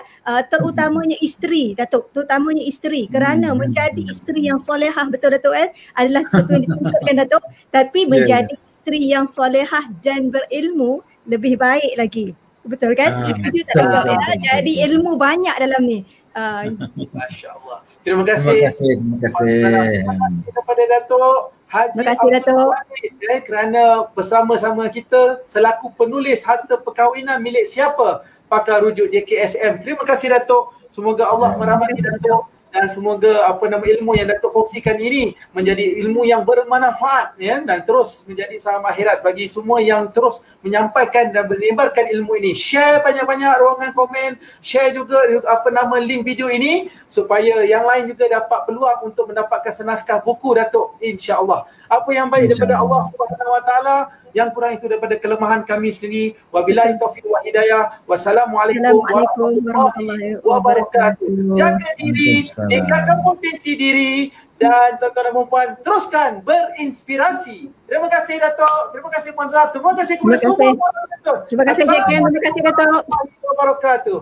terutamanya isteri, Datuk, terutamanya isteri, kerana menjadi isteri yang solehah, betul Datuk adalah sesuatu yang dituntutkan Datuk, tapi menjadi isteri yang solehah dan berilmu lebih baik lagi. Betul kan? Setuju tak Datuk ya? Jadi ilmu banyak dalam ni. Masya-Allah. Terima kasih. Terima kasih kepada Datuk Haji. Terima kasih Datuk. Kerana bersama-sama kita selaku penulis Harta Perkahwinan Milik Siapa, pakar rujuk JKSM. Terima kasih Datuk. Semoga Allah merahmati Datuk, dan semoga ilmu yang Datuk kongsikan ini menjadi ilmu yang bermanfaat dan terus menjadi saham akhirat bagi semua yang terus menyampaikan dan menyebarkan ilmu ini. Share banyak-banyak ruangan komen, share juga link video ini supaya yang lain juga dapat peluang untuk mendapatkan senaskah buku Datuk, insya-Allah. Apa yang baik daripada Allah Subhanahu Wa Taala, yang kurang itu daripada kelemahan kami sendiri. Wabillahi taufiq wa hidayah. Wassalamualaikum warahmatullahi wabarakatuh. Jaga diri, tingkatkan potensi diri, dan tuan-tuan dan puan, teruskan berinspirasi. Terima kasih Datuk. Terima kasih Puan Zat. Terima kasih kepada semua. Terima kasih Cik Ken. Terima kasih Datuk. Assalamualaikum warahmatullahi wabarakatuh.